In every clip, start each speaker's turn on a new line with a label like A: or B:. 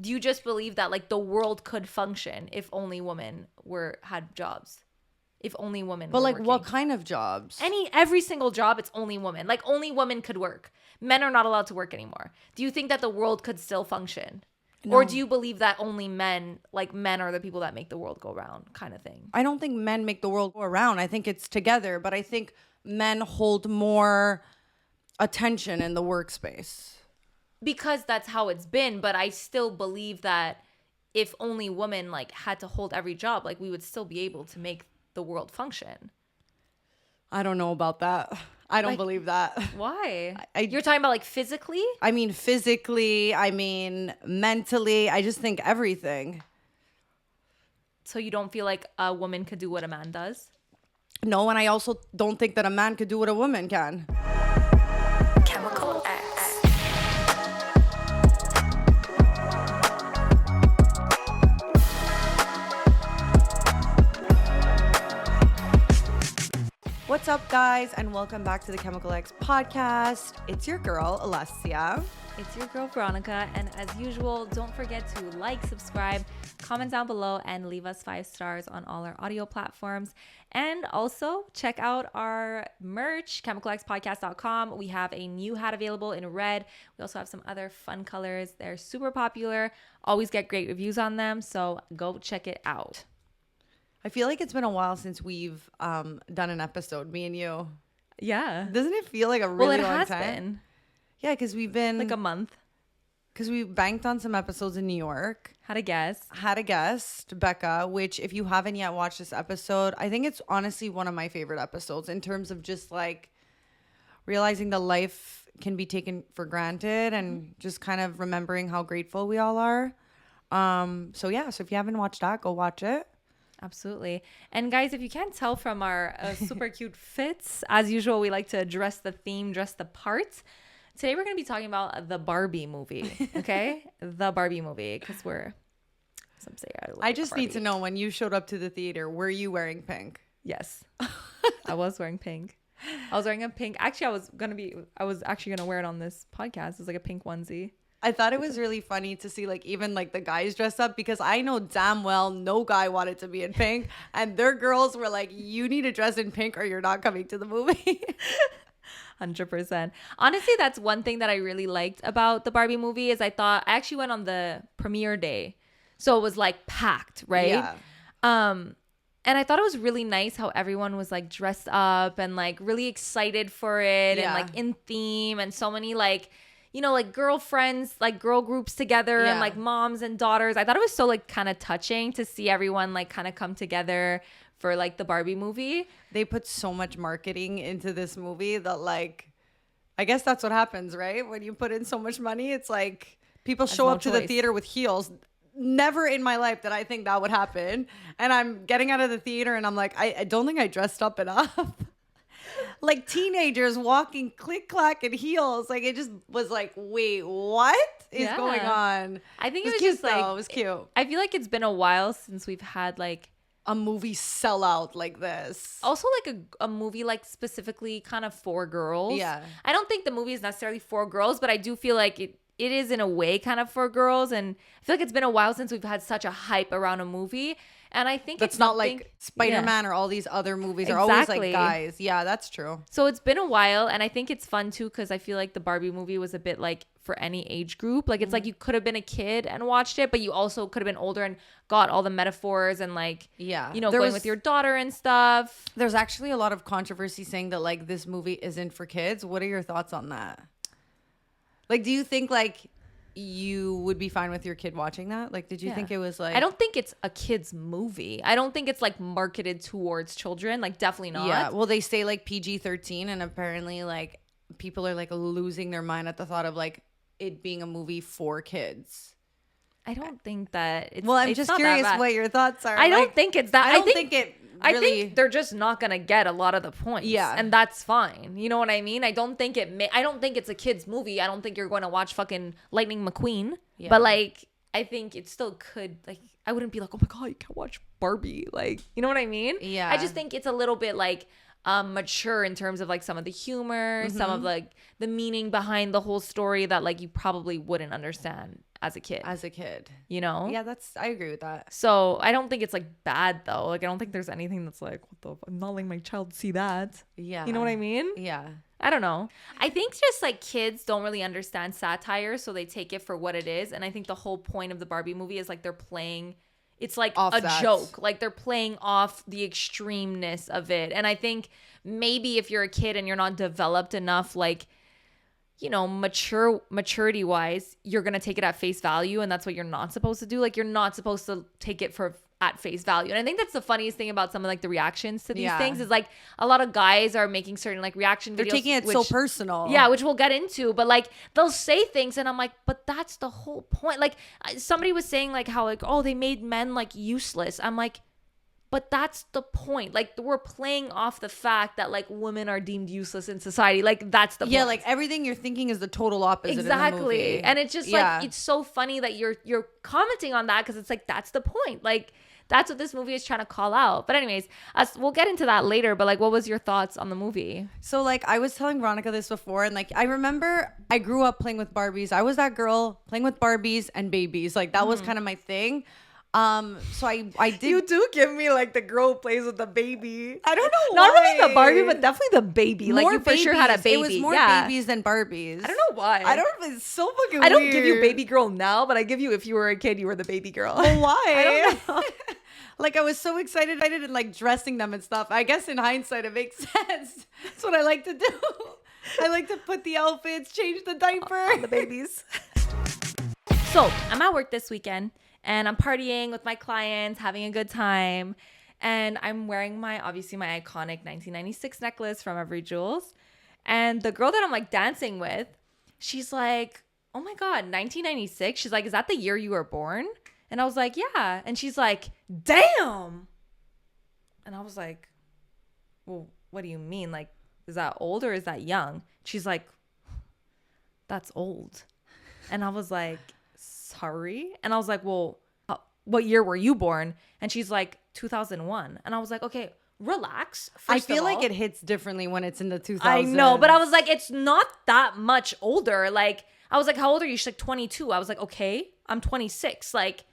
A: Do you just believe that like the world could function if only women had jobs? If only women
B: But
A: were
B: like
A: working?
B: what kind of jobs?
A: Every single job, it's only women. Like only women could work. Men are not allowed to work anymore. Do you think that the world could still function?
B: No.
A: Or do you believe that only men are the people that make the world go round kind of thing?
B: I don't think men make the world go around. I think it's together, but I think men hold more attention in the workspace.
A: Because that's how it's been, but I still believe that if only women like had to hold every job, like we would still be able to make the world function.
B: I don't know about that. I don't
A: Like,
B: believe that.
A: Why? You're talking about like physically?
B: I mean physically, I mean mentally, I just think everything.
A: So you don't feel like a woman could do what a man does?
B: No, and I also don't think that a man could do what a woman can.
C: Chemical X.
B: What's up, guys, and welcome back to the Chemical X podcast. It's your girl, Alessia.
A: It's your girl, Veronica, and as usual, don't forget to like, subscribe, comment down below, and leave us 5 stars on all our audio platforms. And also, check out our merch, chemicalxpodcast.com. We have a new hat available in red. We also have some other fun colors. They're super popular. Always get great reviews on them, so go check it out.
B: I feel like it's been a while since we've done an episode, me and you.
A: Yeah.
B: Doesn't it feel like a really long
A: has
B: time?
A: been.
B: Yeah, because we've been...
A: Like a month.
B: Because we banked on some episodes in New York.
A: Had a guest,
B: Becca, which if you haven't yet watched this episode, I think it's honestly one of my favorite episodes in terms of just like realizing that life can be taken for granted and just kind of remembering how grateful we all are. So if you haven't watched that, go watch it.
A: Absolutely. And guys, if you can't tell from our super cute fits, as usual, we like to dress the theme, dress the part. Today, we're going to be talking about the Barbie movie, okay? The Barbie movie, because some say
B: I just need to know, when you showed up to the theater, were you wearing pink?
A: Yes. I was wearing pink. I was wearing a pink. Actually, I was actually going to wear it on this podcast. It's like a pink onesie.
B: I thought it was really funny to see like even like the guys dress up, because I know damn well no guy wanted to be in pink, and their girls were like, you need to dress in pink or you're not coming to the movie.
A: 100%. Honestly, that's one thing that I really liked about the Barbie movie is I actually went on the premiere day. So it was like packed, right?
B: Yeah.
A: And I thought it was really nice how everyone was like dressed up and like really excited for it and like in theme, and so many like, you know, like girlfriends, like girl groups together and like moms and daughters. I thought it was so like kind of touching to see everyone like kind of come together for like the Barbie movie.
B: They put so much marketing into this movie that like, I guess that's what happens, right? When you put in so much money, it's like people show up to the theater with heels. Never in my life did I think that would happen. And I'm getting out of the theater and I'm like, I don't think I dressed up enough. Like teenagers walking click clack in heels. Like it just was like, wait, what is going on?
A: I think it was
B: cute,
A: just like,
B: it was cute.
A: I feel like it's been a while since we've had like
B: a movie sellout like this.
A: Also like a movie like specifically kind of for girls.
B: Yeah.
A: I don't think the movie is necessarily for girls, but I do feel like it is in a way kind of for girls. And I feel like it's been a while since we've had such a hype around a movie. And I think
B: that's not like Spider-Man or all these other movies are always like guys. Yeah, that's true.
A: So it's been a while, and I think it's fun too because I feel like the Barbie movie was a bit like for any age group. Like it's like you could have been a kid and watched it, but you also could have been older and got all the metaphors and like, you know, going with your daughter and stuff.
B: There's actually a lot of controversy saying that like this movie isn't for kids. What are your thoughts on that? Like, do you think like you would be fine with your kid watching that? Like, did you think it was like...
A: I don't think it's a kid's movie. I don't think it's like marketed towards children. Like, definitely not.
B: Yeah, well, they say like PG-13, and apparently like people are like losing their mind at the thought of like it being a movie for kids.
A: I don't think that it's...
B: Well, I'm just curious what your thoughts are.
A: I don't think it's that.
B: I think it really...
A: I think they're just not gonna get a lot of the points.
B: Yeah,
A: and that's fine. You know what I mean? I don't think it's a kid's movie. I don't think you're going to watch fucking Lightning McQueen. Yeah. But like, I think it still could. Like, I wouldn't be like, oh my god, you can't watch Barbie. Like, you know what I mean?
B: Yeah.
A: I just think it's a little bit like mature in terms of like some of the humor, some of like the meaning behind the whole story that like you probably wouldn't understand as a kid. You know?
B: Yeah, I agree with that.
A: So I don't think it's like bad though. Like I don't think there's anything that's like, I'm not letting my child see that.
B: Yeah.
A: You know what I mean?
B: Yeah.
A: I don't know. I think just like kids don't really understand satire, so they take it for what it is. And I think the whole point of the Barbie movie is like they're playing, it's like a joke. Like they're playing off the extremeness of it. And I think maybe if you're a kid and you're not developed enough, like, you know, maturity wise, you're going to take it at face value. And that's what you're not supposed to do. Like you're not supposed to take it at face value. And I think that's the funniest thing about some of like the reactions to these things is like a lot of guys are making certain like reaction videos.
B: They're taking it so personal.
A: Yeah, which we'll get into. But like they'll say things and I'm like, but that's the whole point. Like somebody was saying like how like, oh, they made men like useless. I'm like, but that's the point. Like we're playing off the fact that like women are deemed useless in society. Like that's the point.
B: Yeah, like everything you're thinking is the total opposite.
A: Exactly.
B: In the movie.
A: And it's just like it's so funny that you're commenting on that because it's like that's the point. Like that's what this movie is trying to call out. But anyways, we'll get into that later. But like, what was your thoughts on the movie?
B: So like I was telling Veronica this before, and like I remember I grew up playing with Barbies. I was that girl playing with Barbies and babies. Like that was kind of my thing. So I did.
A: You do give me like the girl who plays with the baby.
B: I don't know
A: Not
B: why.
A: really the Barbie, but definitely the baby. Like you for sure had a baby.
B: It was more babies than Barbies.
A: I don't know why.
B: I don't know. It's so fucking
A: I don't
B: weird.
A: give you baby girl now, but I give you if you were a kid, you were the baby girl.
B: Well, why?
A: I don't know.
B: Like I was so excited and like dressing them and stuff. I guess in hindsight it makes sense. That's what I like to do. I like to put the outfits, change the diaper.
A: On the babies. So I'm at work this weekend and I'm partying with my clients, having a good time. And I'm wearing obviously my iconic 1996 necklace from Every Jewels. And the girl that I'm like dancing with, she's like, oh my God, 1996? She's like, is that the year you were born? And I was like, yeah. And she's like, damn. And I was like, well, what do you mean? Like, is that old or is that young? She's like, that's old. And I was like, sorry. And I was like, well, what year were you born? And she's like, 2001. And I was like, okay, relax.
B: I feel like it hits differently when it's in the 2000s.
A: I know, but I was like, it's not that much older. Like, I was like, how old are you? She's like, 22. I was like, okay, I'm 26. Like,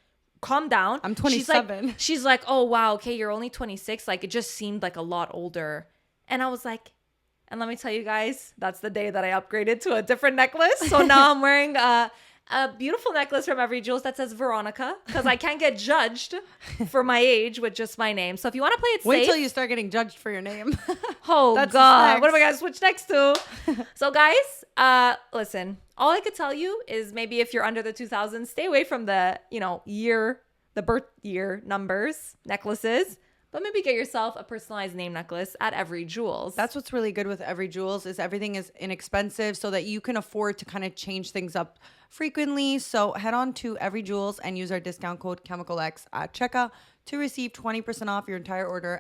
A: calm down.
B: I'm 27.
A: She's like, oh, wow, okay, you're only 26. Like, it just seemed like a lot older. And I was like, and let me tell you guys, that's the day that I upgraded to a different necklace. So now I'm wearing a beautiful necklace from Every Jewels that says Veronica because I can't get judged for my age with just my name. So if you want to play it safe.
B: Wait till you start getting judged for your name.
A: Oh, that's God. What am I going to switch next to? So guys, listen, all I could tell you is maybe if you're under the 2000s, stay away from the, the birth year numbers, necklaces. But maybe get yourself a personalized name necklace at Every Jewels.
B: That's what's really good with Every Jewels is everything is inexpensive so that you can afford to kind of change things up frequently. So head on to Every Jewels and use our discount code ChemicalX at checkout to receive 20% off your entire order.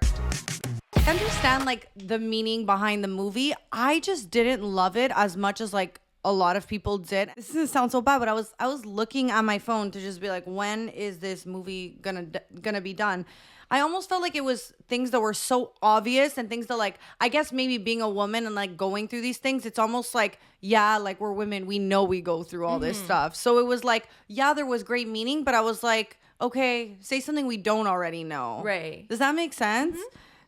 B: I understand like the meaning behind the movie. I just didn't love it as much as like a lot of people did. This doesn't sound so bad, but I was looking at my phone to just be like, when is this movie gonna be done? I almost felt like it was things that were so obvious and things that like, I guess maybe being a woman and like going through these things, it's almost like, yeah, like we're women, we know we go through all this stuff. So it was like, yeah, there was great meaning, but I was like, okay, say something we don't already know.
A: Right.
B: Does that make sense?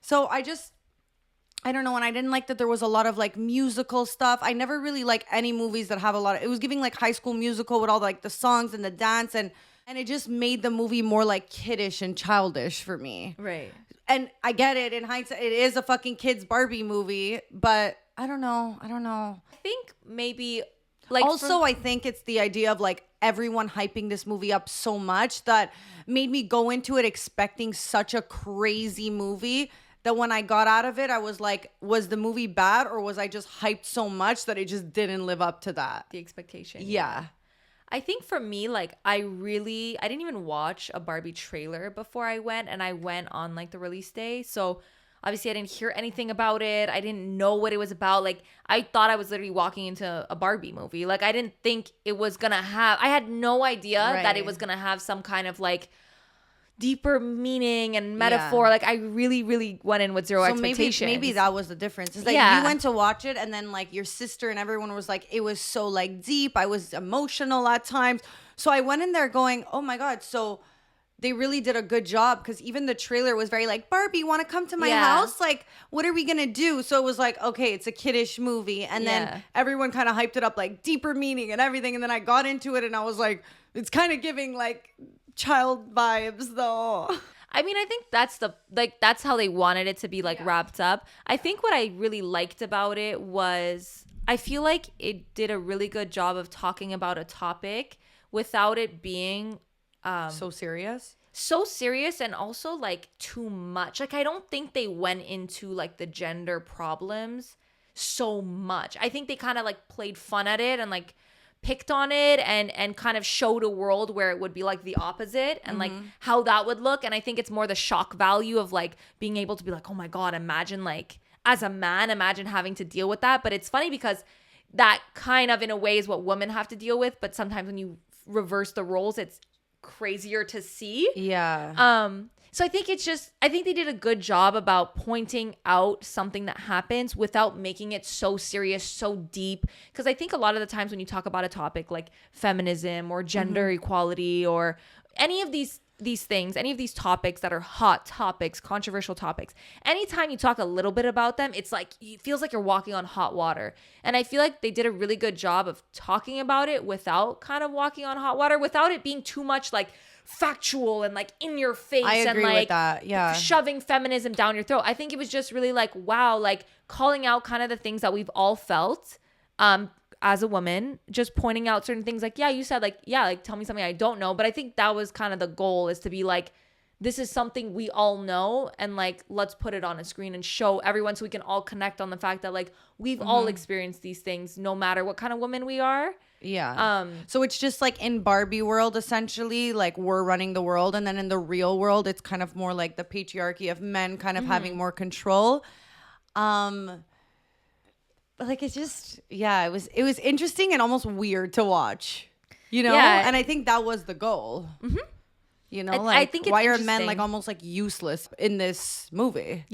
B: So I don't know. And I didn't like that there was a lot of like musical stuff. I never really like any movies that have a lot of, it was giving like High School Musical with all like the songs and the dance and it just made the movie more like kiddish and childish for me.
A: Right.
B: And I get it. In hindsight, it is a fucking kids Barbie movie, but I don't know.
A: I think maybe like
B: also I think it's the idea of like everyone hyping this movie up so much that made me go into it expecting such a crazy movie that when I got out of it, I was like, was the movie bad or was I just hyped so much that it just didn't live up to that?
A: The expectation.
B: Yeah.
A: I think for me, like, I didn't even watch a Barbie trailer before I went, and I went on, like, the release day. So, obviously, I didn't hear anything about it. I didn't know what it was about. Like, I thought I was literally walking into a Barbie movie. Like, I didn't think it was gonna have... I had no idea that it was gonna have some kind of, like, deeper meaning and metaphor.
B: Yeah.
A: Like, I really, really went in with zero expectations.
B: Maybe that was the difference. It's like you went to watch it and then like your sister and everyone was like, it was so like deep. I was emotional at times. So I went in there going, oh my God, so they really did a good job, because even the trailer was very like, Barbie, want to come to my house? Like, what are we going to do? So it was like, okay, it's a kiddish movie. And then everyone kind of hyped it up like deeper meaning and everything. And then I got into it and I was like, it's kind of giving like child vibes though.
A: I mean, I think that's how they wanted it to be like wrapped up. I think what I really liked about it was I feel like it did a really good job of talking about a topic without it being
B: so serious
A: and also like too much. Like I don't think they went into like the gender problems so much. I think they kind of like played fun at it and like picked on it and kind of showed a world where it would be like the opposite and like how that would look. And I think it's more the shock value of like being able to be like, oh my God, imagine like as a man, imagine having to deal with that. But it's funny because that kind of in a way is what women have to deal with. But sometimes when you reverse the roles, it's crazier to see. So I think they did a good job about pointing out something that happens without making it so serious, so deep. Because I think a lot of the times when you talk about a topic like feminism or gender equality or any of these things, any of these topics that are hot topics, controversial topics, anytime you talk a little bit about them, it's like it feels like you're walking on hot water. And I feel like they did a really good job of talking about it without kind of walking on hot water, without it being too much like factual and like in your face.
B: I agree
A: and like
B: with that. Yeah,
A: shoving feminism down your throat. I think it was just really like, wow, like calling out kind of the things that we've all felt as a woman, just pointing out certain things like, yeah, you said like, yeah, like tell me something I don't know. But I think that was kind of the goal, is to be like, this is something we all know, and like let's put it on a screen and show everyone so we can all connect on the fact that like we've all experienced these things no matter what kind of woman we are.
B: So it's just like in Barbie world, essentially, like we're running the world, and then in the real world it's kind of more like the patriarchy of men kind of having more control. Like it's just it was interesting and almost weird to watch, you know. And I think that was the goal. You know, like I think why are men like almost like useless in this movie?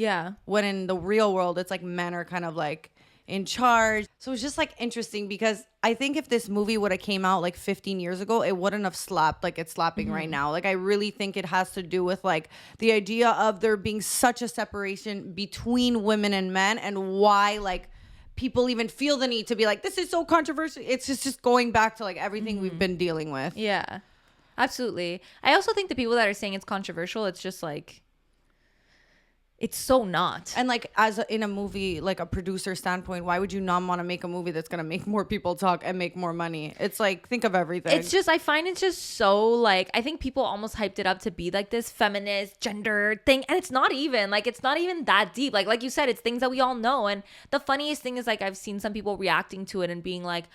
B: When in the real world it's like men are kind of like in charge. So it's just like interesting, because I think if this movie would have came out like 15 years ago, it wouldn't have slapped like it's slapping right now. Like I really think it has to do with like the idea of there being such a separation between women and men, and why like people even feel the need to be like, this is so controversial. It's just going back to like everything we've been dealing with.
A: Yeah, absolutely. I also think the people that are saying it's controversial, it's just like, it's so not.
B: And like in a movie, like a producer standpoint, why would you not want to make a movie that's going to make more people talk and make more money? It's like, think of everything.
A: It's just, I find it just so like, I think people almost hyped it up to be like this feminist gender thing. And it's not even that deep. Like you said, it's things that we all know. And the funniest thing is like, I've seen some people reacting to it and being like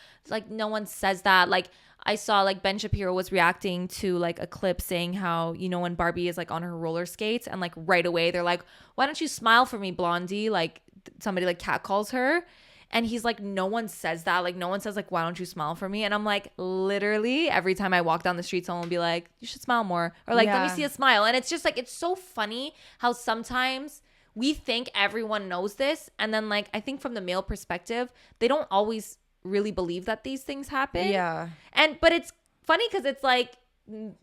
A: no one says that. Like I saw like Ben Shapiro was reacting to like a clip saying how, you know, when Barbie is like on her roller skates and like right away they're like, why don't you smile for me, Blondie? Like somebody like catcalls her. And he's like, no one says that. Like no one says like, why don't you smile for me? And I'm like, literally every time I walk down the street, someone will be like, you should smile more. Or like, let me see a smile. And it's just like, it's so funny how sometimes we think everyone knows this. And then like, I think from the male perspective, they don't always really believe that these things happen. But it's funny because it's like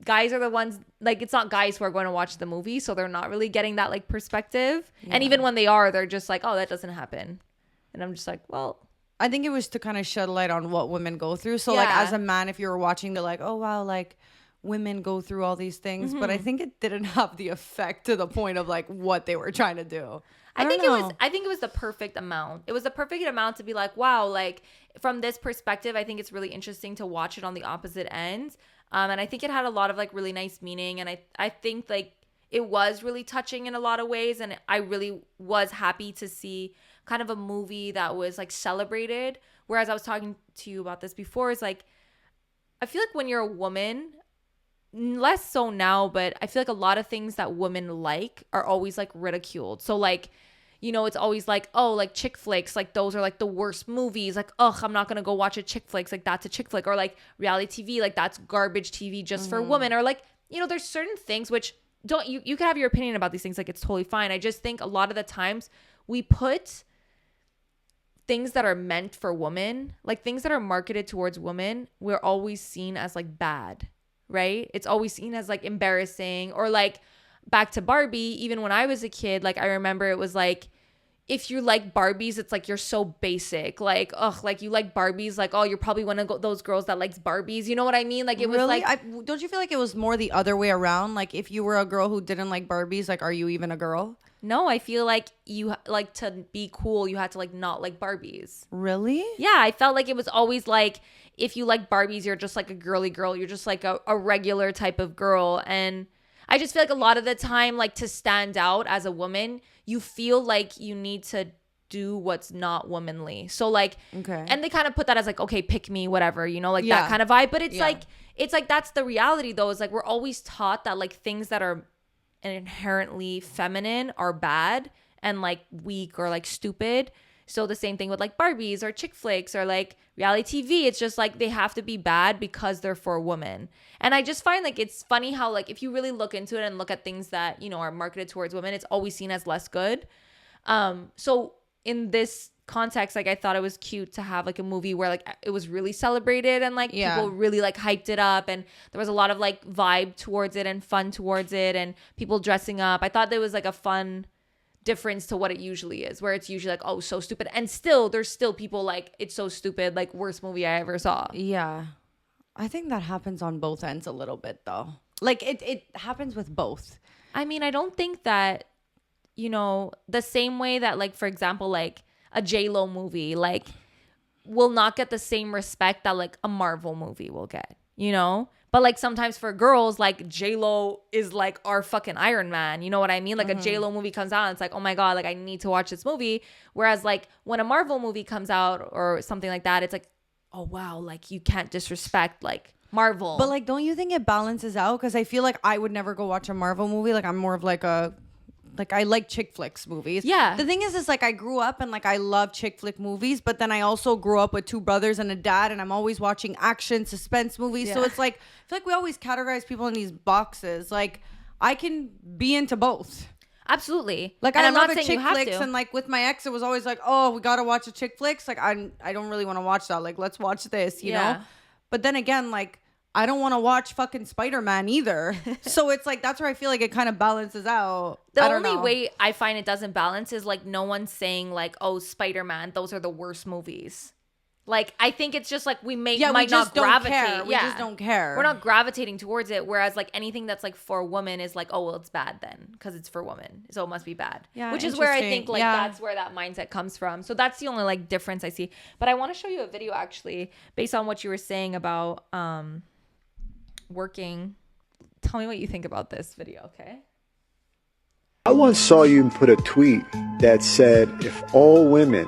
A: guys are the ones, like it's not guys who are going to watch the movie, so they're not really getting that like perspective. And even when they are, they're just like, oh, that doesn't happen. And I'm just like, well,
B: I think it was to kind of shed light on what women go through. So like as a man, if you were watching, they're like, oh wow, like women go through all these things. But I think it didn't have the effect to the point of like what they were trying to do.
A: I think it was the perfect amount. It was the perfect amount to be like, wow, like from this perspective, I think it's really interesting to watch it on the opposite end. And I think it had a lot of like really nice meaning. And I think like it was really touching in a lot of ways. And I really was happy to see kind of a movie that was like celebrated. Whereas I was talking to you about this before, is like, I feel like when you're a woman, less so now, but I feel like a lot of things that women like are always like ridiculed. So like, you know, it's always like, oh, like chick flicks, like those are like the worst movies. Like, ugh, I'm not gonna go watch a chick flicks. Like that's a chick flick. Or like reality TV, like that's garbage TV just for women. Or like, you know, there's certain things which you can have your opinion about these things. Like it's totally fine. I just think a lot of the times we put things that are meant for women, like things that are marketed towards women, we're always seen as like bad. right? It's always seen as like embarrassing. Or like back to Barbie, even when I was a kid, like I remember it was like, if you like Barbies, it's like you're so basic. Like, ugh, like you like Barbies, like, oh, you're probably one of those girls that likes Barbies. You know what I mean? Like, it was
B: Really?
A: like,
B: Don't you feel like it was more the other way around? Like, if you were a girl who didn't like Barbies, like, are you even a girl?
A: no, I feel like you like to be cool, you had to like not like Barbies.
B: Really?
A: Yeah, I felt like it was always like, if you like Barbies, you're just like a girly girl. You're just like a regular type of girl. And I just feel like a lot of the time, like to stand out as a woman, you feel like you need to do what's not womanly. So like,
B: Okay.
A: and they kind of put that as like, okay, pick me, whatever, you know, like
B: Yeah.
A: that kind of vibe. But it's
B: Yeah.
A: like that's the reality though, is like we're always taught that like things that are inherently feminine are bad and like weak or like stupid. So the same thing with like Barbies or chick flicks or like reality TV. It's just like they have to be bad because they're for a woman. And I just find like it's funny how like if you really look into it and look at things that, you know, are marketed towards women, it's always seen as less good. So in this context, like I thought it was cute to have like a movie where like it was really celebrated and like
B: Yeah.
A: people really like hyped it up, and there was a lot of like vibe towards it and fun towards it and people dressing up. I thought there was like a fun difference to what it usually is, where it's usually like, oh, so stupid, and still there's still people like, it's so stupid, like worst movie I ever saw.
B: Yeah. I think that happens on both ends a little bit though. Like it happens with both.
A: I mean, I don't think that, you know, the same way that like, for example, like a J-Lo movie like will not get the same respect that like a Marvel movie will get, you know? But like sometimes for girls, like J-Lo is like our fucking Iron Man. You know what I mean? Like a J-Lo movie comes out and it's like, oh my God, like I need to watch this movie. Whereas like when a Marvel movie comes out or something like that, it's like, oh wow, like you can't disrespect like Marvel.
B: But like, don't you think it balances out? Because I feel like I would never go watch a Marvel movie. Like I'm more of like I like chick flicks movies.
A: Yeah.
B: The thing is like I grew up and like I love chick flick movies, but then I also grew up with two brothers and a dad, and I'm always watching action, suspense movies. So
A: Yeah.
B: it's like, I feel like we always categorize people in these boxes. Like I can be into both.
A: Absolutely.
B: Like
A: And
B: I
A: I'm
B: love
A: not
B: a
A: saying you
B: chick
A: have
B: flicks,
A: to.
B: and like with my ex, it was always like, oh, we gotta watch a chick flicks. Like I don't really want to watch that. Like let's watch this, you
A: Yeah.
B: know. But then again, like I don't want to watch fucking Spider-Man either. So it's like that's where I feel like it kind of balances out.
A: The
B: I don't
A: only
B: know.
A: way I find it doesn't balance is like no one's saying like, oh, Spider-Man, those are the worst movies. Like I think it's just like we might
B: we just
A: not
B: don't
A: gravitate.
B: care. We
A: Yeah.
B: just don't care.
A: We're not gravitating towards it. Whereas like anything that's like for a woman is like, oh well, it's bad then because it's for women, so it must be bad.
B: Yeah,
A: which is where I
B: interesting.
A: think like
B: Yeah.
A: that's where that mindset comes from. So that's the only like difference I see. But I want to show you a video actually based on what you were saying about working. Tell me what you think about this video, okay?
D: I once saw you put a tweet that said if all women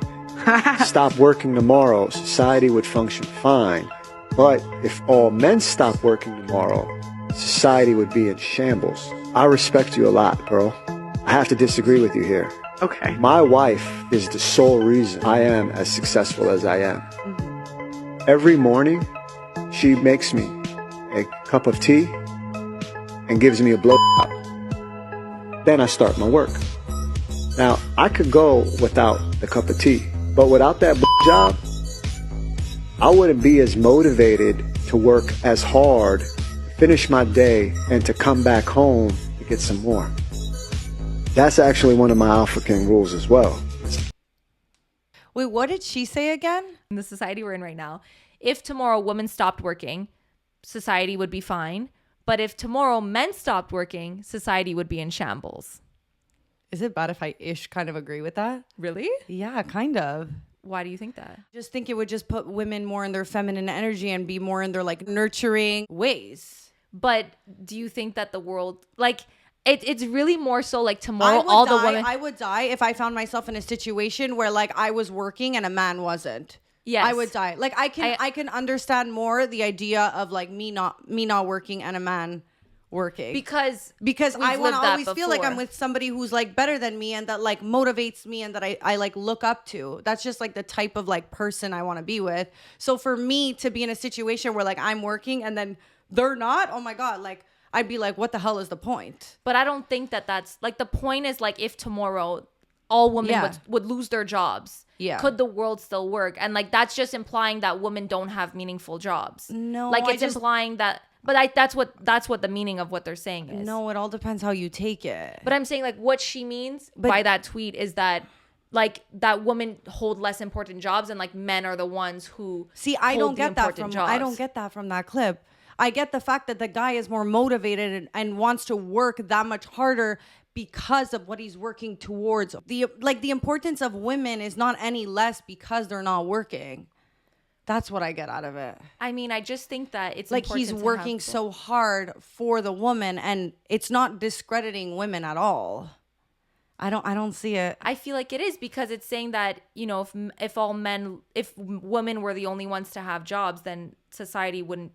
D: stopped working tomorrow, society would function fine. But if all men stopped working tomorrow, society would be in shambles. I respect you a lot, bro. I have to disagree with you here.
E: Okay.
D: My wife is the sole reason I am as successful as I am. Every morning, she makes me a cup of tea and gives me a blowjob. Then I start my work. Now, I could go without the cup of tea, but without that job, I wouldn't be as motivated to work as hard, finish my day, and to come back home to get some more. That's actually one of my Alpha King rules as well.
B: Wait, what did she say again?
A: In the society we're in right now, if tomorrow women stopped working, society would be fine. But if tomorrow men stopped working, society would be in shambles.
B: Is it bad if I kind of agree with that?
A: Really?
B: Yeah, kind of.
A: Why do you think that?
B: Just think it would just put women more in their feminine energy and be more in their like nurturing ways.
A: But do you think that the world, like, it's really more so like tomorrow all the women.
B: I would die if I found myself in a situation where like I was working and a man wasn't.
A: Yes.
B: I would die. Like I can understand more the idea of like me not working and a man working.
A: Because
B: I want to
A: lived that
B: always feel like
A: before.
B: I'm with somebody who's like better than me and that like motivates me and that I like look up to. That's just like the type of like person I want to be with. So for me to be in a situation where like I'm working and then they're not, oh my God, like I'd be like, what the hell is the point?
A: But I don't think that that's like the point is like if tomorrow all women
B: Yeah.
A: would lose their jobs.
B: Yeah.
A: Could the world still work? And like that's just implying that women don't have meaningful jobs.
B: No,
A: Like
B: I
A: it's
B: just-
A: implying that But that's what the meaning of what they're saying is.
B: No, it all depends how you take it.
A: But I'm saying like what she means by that tweet is that like that women hold less important jobs and like men are the ones who
B: I don't get that from that clip. I get the fact that the guy is more motivated and wants to work that much harder because of what he's working towards. The importance of women is not any less because they're not working. That's what I get out of it.
A: I mean, I just think that it's
B: like he's working so hard for the woman, and it's not discrediting women at all. I don't see it.
A: I feel like it is because it's saying that, you know, if women were the only ones to have jobs, then society wouldn't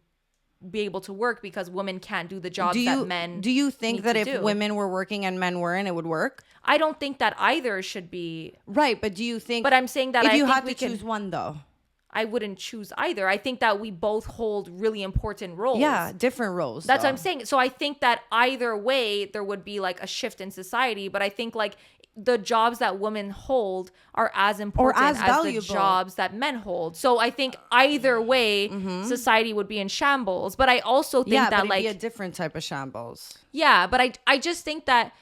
A: be able to work because women can't do the jobs that men.
B: Do you think that if
A: do.
B: women were working and men weren't, it would work?
A: I don't think that either should be
B: right. But do you think?
A: But I'm saying that
B: if you had to choose one, though.
A: I wouldn't choose either. I think that we both hold really important roles.
B: Yeah, different roles.
A: That's what I'm saying. So I think that either way, there would be like a shift in society. But I think like the jobs that women hold are as important as the jobs that men hold. So I think either way, society would be in shambles. But I also think that like
B: be a different type of shambles.
A: Yeah, but I just think that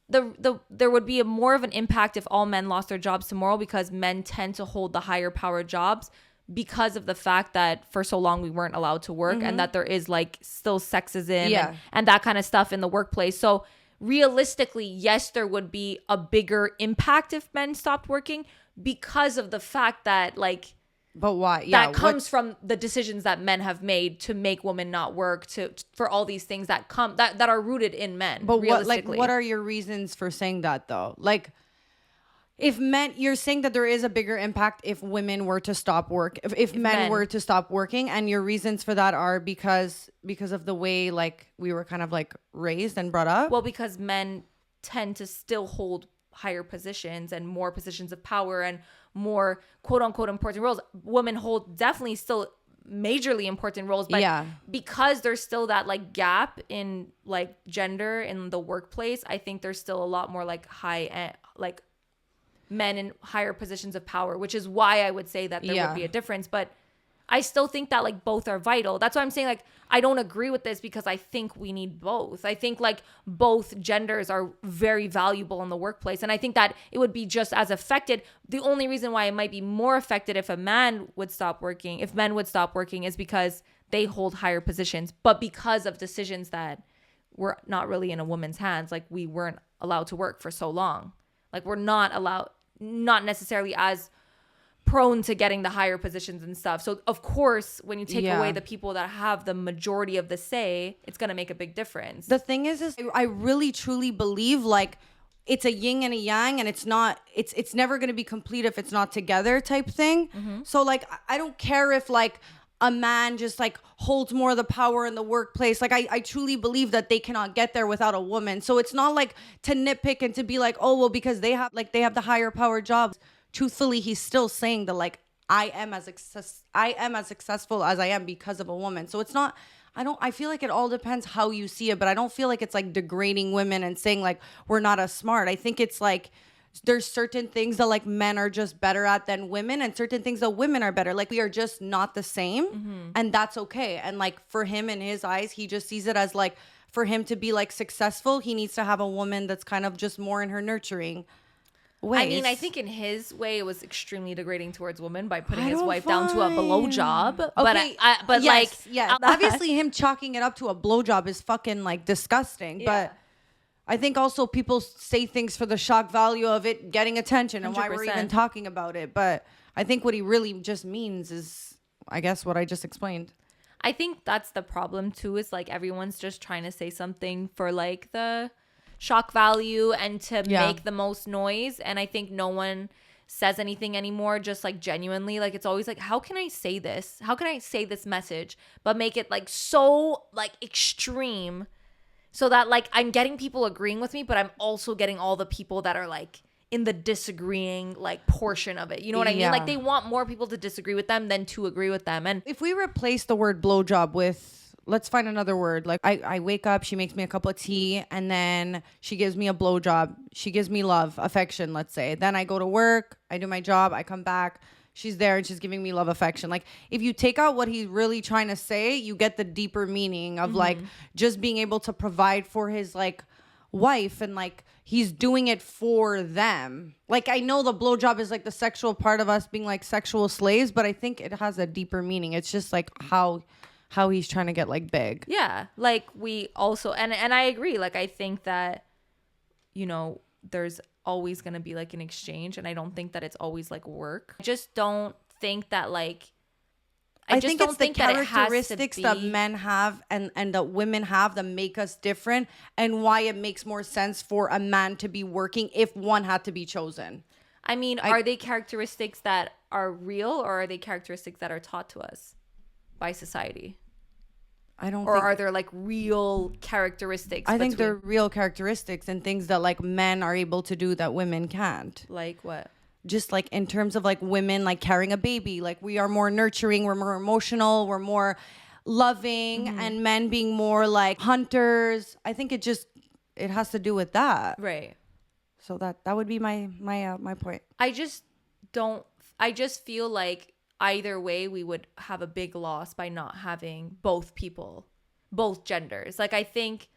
A: there would be more of an impact if all men lost their jobs tomorrow because men tend to hold the higher power jobs because of the fact that for so long we weren't allowed to work and that there is like still sexism and that kind of stuff in the workplace. So realistically, yes, there would be a bigger impact if men stopped working because of the fact that like
B: but why? Yeah,
A: that comes from the decisions that men have made to make women not work, for all these things that come that are rooted in men.
B: But what are your reasons for saying that though? Like, if men, you're saying that there is a bigger impact if women were to stop work, if men were to stop working, and your reasons for that are because of the way like we were kind of like raised and brought up.
A: Well, because men tend to still hold higher positions and more positions of power and more quote unquote important roles. Women hold definitely still majorly important roles, but because there's still that like gap in like gender in the workplace, I think there's still a lot more like like men in higher positions of power, which is why I would say that there would be a difference. But I still think that like both are vital. That's why I'm saying like I don't agree with this because I think we need both. I think like both genders are very valuable in the workplace. And I think that it would be just as affected. The only reason why it might be more affected if men would stop working is because they hold higher positions. But because of decisions that were not really in a woman's hands, like we weren't allowed to work for so long. Like we're not necessarily as prone to getting the higher positions and stuff. So of course, when you take away the people that have the majority of the say, it's going to make a big difference.
B: The thing is I really truly believe like it's a yin and a yang, and it's never going to be complete if it's not together type thing. So like I don't care if like a man just like holds more of the power in the workplace. Like I truly believe that they cannot get there without a woman. So it's not like to nitpick and to be like, oh well, because they have the higher power jobs. Truthfully, he's still saying that like I am as successful as I am because of a woman. So it's not. I feel like it all depends how you see it, but I don't feel like it's like degrading women and saying like we're not as smart. I think it's like there's certain things that like men are just better at than women, and certain things that women are better. Like we are just not the same, and that's okay. And like for him, in his eyes, he just sees it as like for him to be like successful, he needs to have a woman that's kind of just more in her nurturing ways.
A: I mean, I think in his way, it was extremely degrading towards women by putting his wife down to a blowjob.
B: Okay,
A: but
B: yes, obviously him chalking it up to a blowjob is fucking like disgusting. Yeah. But I think also people say things for the shock value of it getting attention and 100%. Why we're even talking about it. But I think what he really just means is, I guess, what I just explained.
A: I think that's the problem too, is like everyone's just trying to say something for like the shock value and to make the most noise. And I think no one says anything anymore, just like genuinely. Like it's always like, how can I say this? How can I say this message but make it like so like extreme so that like I'm getting people agreeing with me, but I'm also getting all the people that are like in the disagreeing like portion of it. You know what I mean? Like they want more people to disagree with them than to agree with them. And
B: if we replace the word blowjob with, let's find another word. Like I wake up, she makes me a cup of tea, and then she gives me a blowjob. She gives me love, affection, let's say. Then I go to work, I do my job, I come back, she's there and she's giving me love, affection. Like, if you take out what he's really trying to say, you get the deeper meaning of like just being able to provide for his like wife, and like he's doing it for them. Like, I know the blowjob is like the sexual part of us being like sexual slaves, but I think it has a deeper meaning. It's just like how he's trying to get like big.
A: Yeah, like we also and I agree. Like, I think that, you know, there's always going to be like an exchange, and I don't think that it's always like work. I just don't think that like I just don't think that it has to
B: characteristics
A: be
B: that men have and that women have that make us different, and why it makes more sense for a man to be working if one had to be chosen.
A: I mean, are they characteristics that are real, or are they characteristics that are taught to us by society?
B: I don't
A: Or
B: think,
A: are there like real characteristics?
B: I think they're real characteristics and things that like men are able to do that women can't.
A: like what?
B: Just like in terms of like women like carrying a baby, like we are more nurturing, we're more emotional, we're more loving, and men being more like hunters. I think it has to do with that.
A: Right.
B: So that would be my point.
A: I just feel like either way we would have a big loss by not having both people, both genders. Like, I think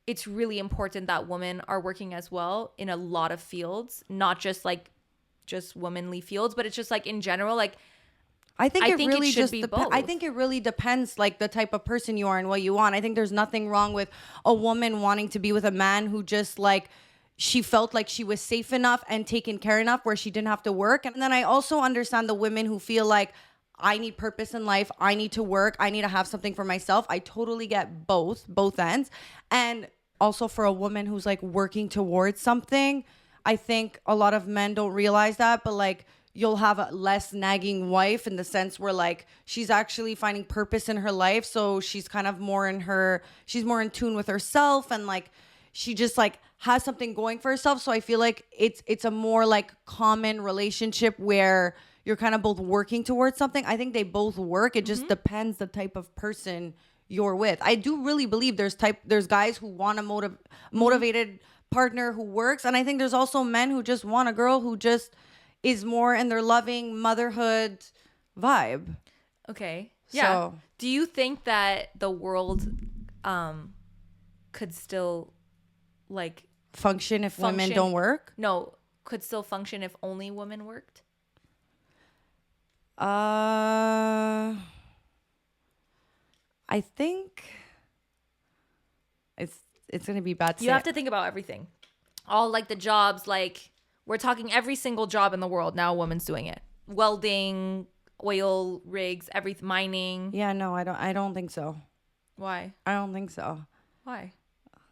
A: it's really important that women are working as well in a lot of fields, not just like just womanly fields, but it's just like in general, like
B: I think it really
A: should be both.
B: I think it really depends like the type of person you are and what you want. I think there's nothing wrong with a woman wanting to be with a man who just like she felt like she was safe enough and taken care enough where she didn't have to work. And then I also understand the women who feel like I need purpose in life, I need to work, I need to have something for myself. I totally get both ends. And also for a woman who's like working towards something, I think a lot of men don't realize that, but like you'll have a less nagging wife in the sense where like she's actually finding purpose in her life. So she's kind of she's more in tune with herself, and like she just like has something going for herself. So I feel like it's a more like common relationship where you're kind of both working towards something. I think they both work. It just depends the type of person you're with. I do really believe there's guys who want a motivated partner who works, and I think there's also men who just want a girl who just is more in their loving motherhood vibe.
A: Okay. Yeah.
B: So,
A: do you think that the world could still like
B: function if women don't work?
A: No, could still function if only women worked?
B: I think it's gonna be bad.
A: You have to think about everything. All like the jobs, like we're talking every single job in the world now. A woman's doing it. Welding, oil rigs, everything, mining.
B: Yeah, no, I don't think so.
A: Why?
B: I don't think so.
A: Why?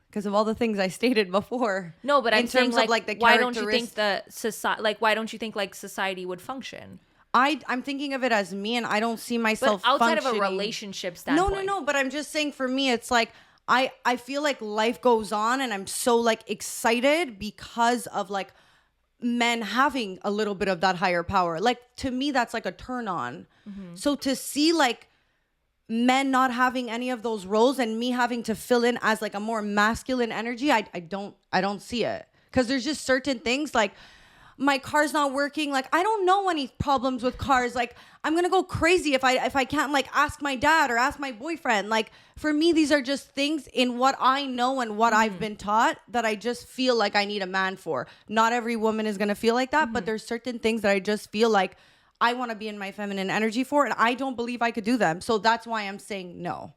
B: Because of all the things I stated before.
A: No, but I'm saying like
B: the
A: why don't you think why don't you think like society would function?
B: I'm thinking of it as me, and I don't see myself
A: but outside
B: functioning.
A: of a relationship standpoint.
B: No. But I'm just saying, for me, it's like I feel like life goes on, and I'm so like excited because of like men having a little bit of that higher power. Like, to me, that's like a turn on. So to see like men not having any of those roles and me having to fill in as like a more masculine energy, I don't see it. Because there's just certain things like my car's not working. Like, I don't know any problems with cars. Like, I'm gonna go crazy if I can't like ask my dad or ask my boyfriend. Like, for me, these are just things in what I know and what I've been taught that I just feel like I need a man for. Not every woman is gonna feel like that, but there's certain things that I just feel like I want to be in my feminine energy for, and I don't believe I could do them. So that's why I'm saying no.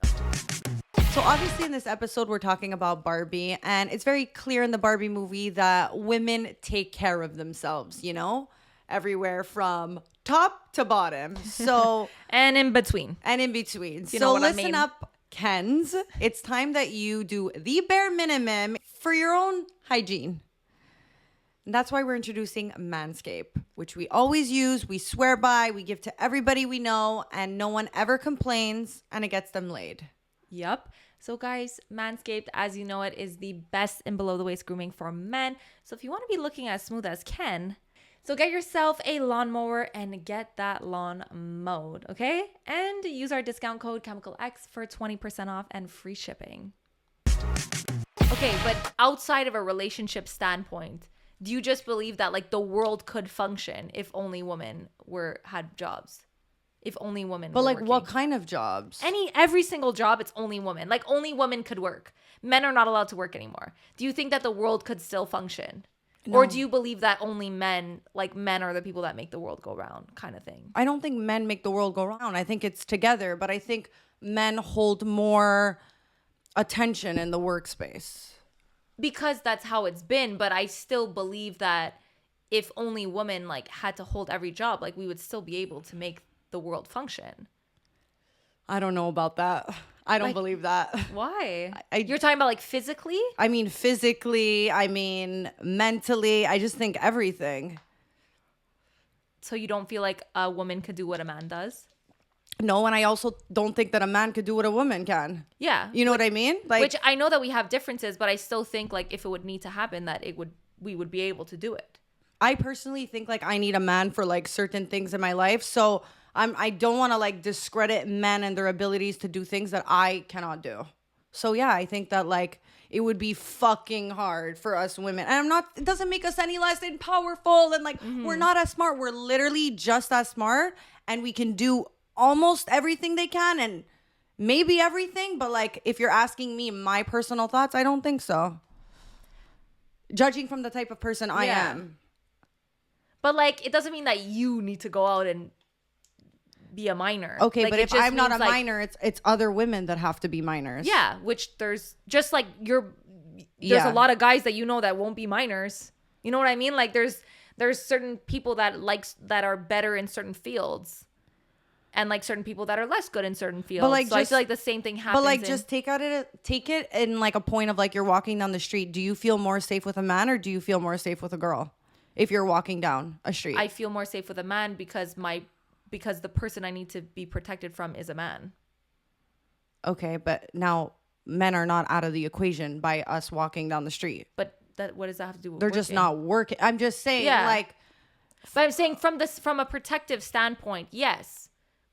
B: So obviously in this episode, we're talking about Barbie, and it's very clear in the Barbie movie that women take care of themselves, you know, everywhere from top to bottom. So
A: and in between.
B: So listen up, Kens. It's time that you do the bare minimum for your own hygiene. And that's why we're introducing Manscaped, which we always use, we swear by, we give to everybody we know, and no one ever complains, and it gets them laid.
A: Yep. So guys, Manscaped, as you know it, is the best in below the waist grooming for men. So if you want to be looking as smooth as Ken, so get yourself a lawnmower and get that lawn mowed, okay? And use our discount code ChemicalX for 20% off and free shipping. Okay, but outside of a relationship standpoint, Do you just believe that like the world could function if only women had jobs? If only women
B: But
A: were
B: like
A: working?
B: what kind of jobs?
A: Every single job, it's only women. Like only women could work. Men are not allowed to work anymore. Do you think that the world could still function?
B: No.
A: Or do you believe that only men are the people that make the world go round kind of thing?
B: I don't think men make the world go round. I think it's together, but I think men hold more attention in the workspace.
A: Because that's how it's been, but I still believe that if only women like had to hold every job, like we would still be able to make the world function.
B: I don't know about that. I don't believe that.
A: Why? You're talking about like physically?
B: I mean physically, I mean mentally, I just think everything.
A: So you don't feel like a woman could do what a man does?
B: No, and I also don't think that a man could do what a woman can.
A: Yeah.
B: You know what I mean? Like,
A: which I know that we have differences, but I still think like if it would need to happen that we would be able to do it.
B: I personally think like I need a man for like certain things in my life. So I don't want to like discredit men and their abilities to do things that I cannot do. So yeah, I think that like it would be fucking hard for us women. And it doesn't make us any less powerful and like we're not as smart. We're literally just as smart and we can do almost everything they can and maybe everything. But like if you're asking me my personal thoughts, I don't think so. Judging from the type of person I am.
A: But like it doesn't mean that you need to go out and be a minor.
B: Okay,
A: like,
B: but if I'm not a minor, it's other women that have to be minors.
A: Yeah, which there's just like there's a lot of guys that you know that won't be minors. You know what I mean? Like there's certain people that are better in certain fields. And like certain people that are less good in certain fields. But like so I feel like the same thing happens.
B: But like just take it in like a point of like you're walking down the street. Do you feel more safe with a man or do you feel more safe with a girl? If you're walking down a street.
A: I feel more safe with a man because the person I need to be protected from is a man.
B: Okay, but now men are not out of the equation by us walking down the street.
A: But what does that have to do with
B: They're
A: working?
B: just not working. I'm just saying like.
A: But I'm saying from a protective standpoint, yes,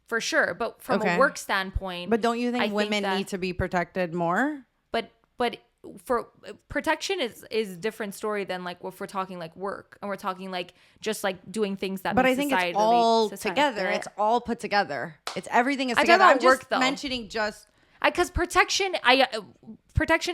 A: for sure. But from a work standpoint.
B: But don't you think women need to be protected more?
A: But for protection is different story than like if we're talking like work and we're talking like just like doing things that.
B: But I think it's all together. Yeah. It's all put together. It's everything is together. I'm just mentioning just
A: because protection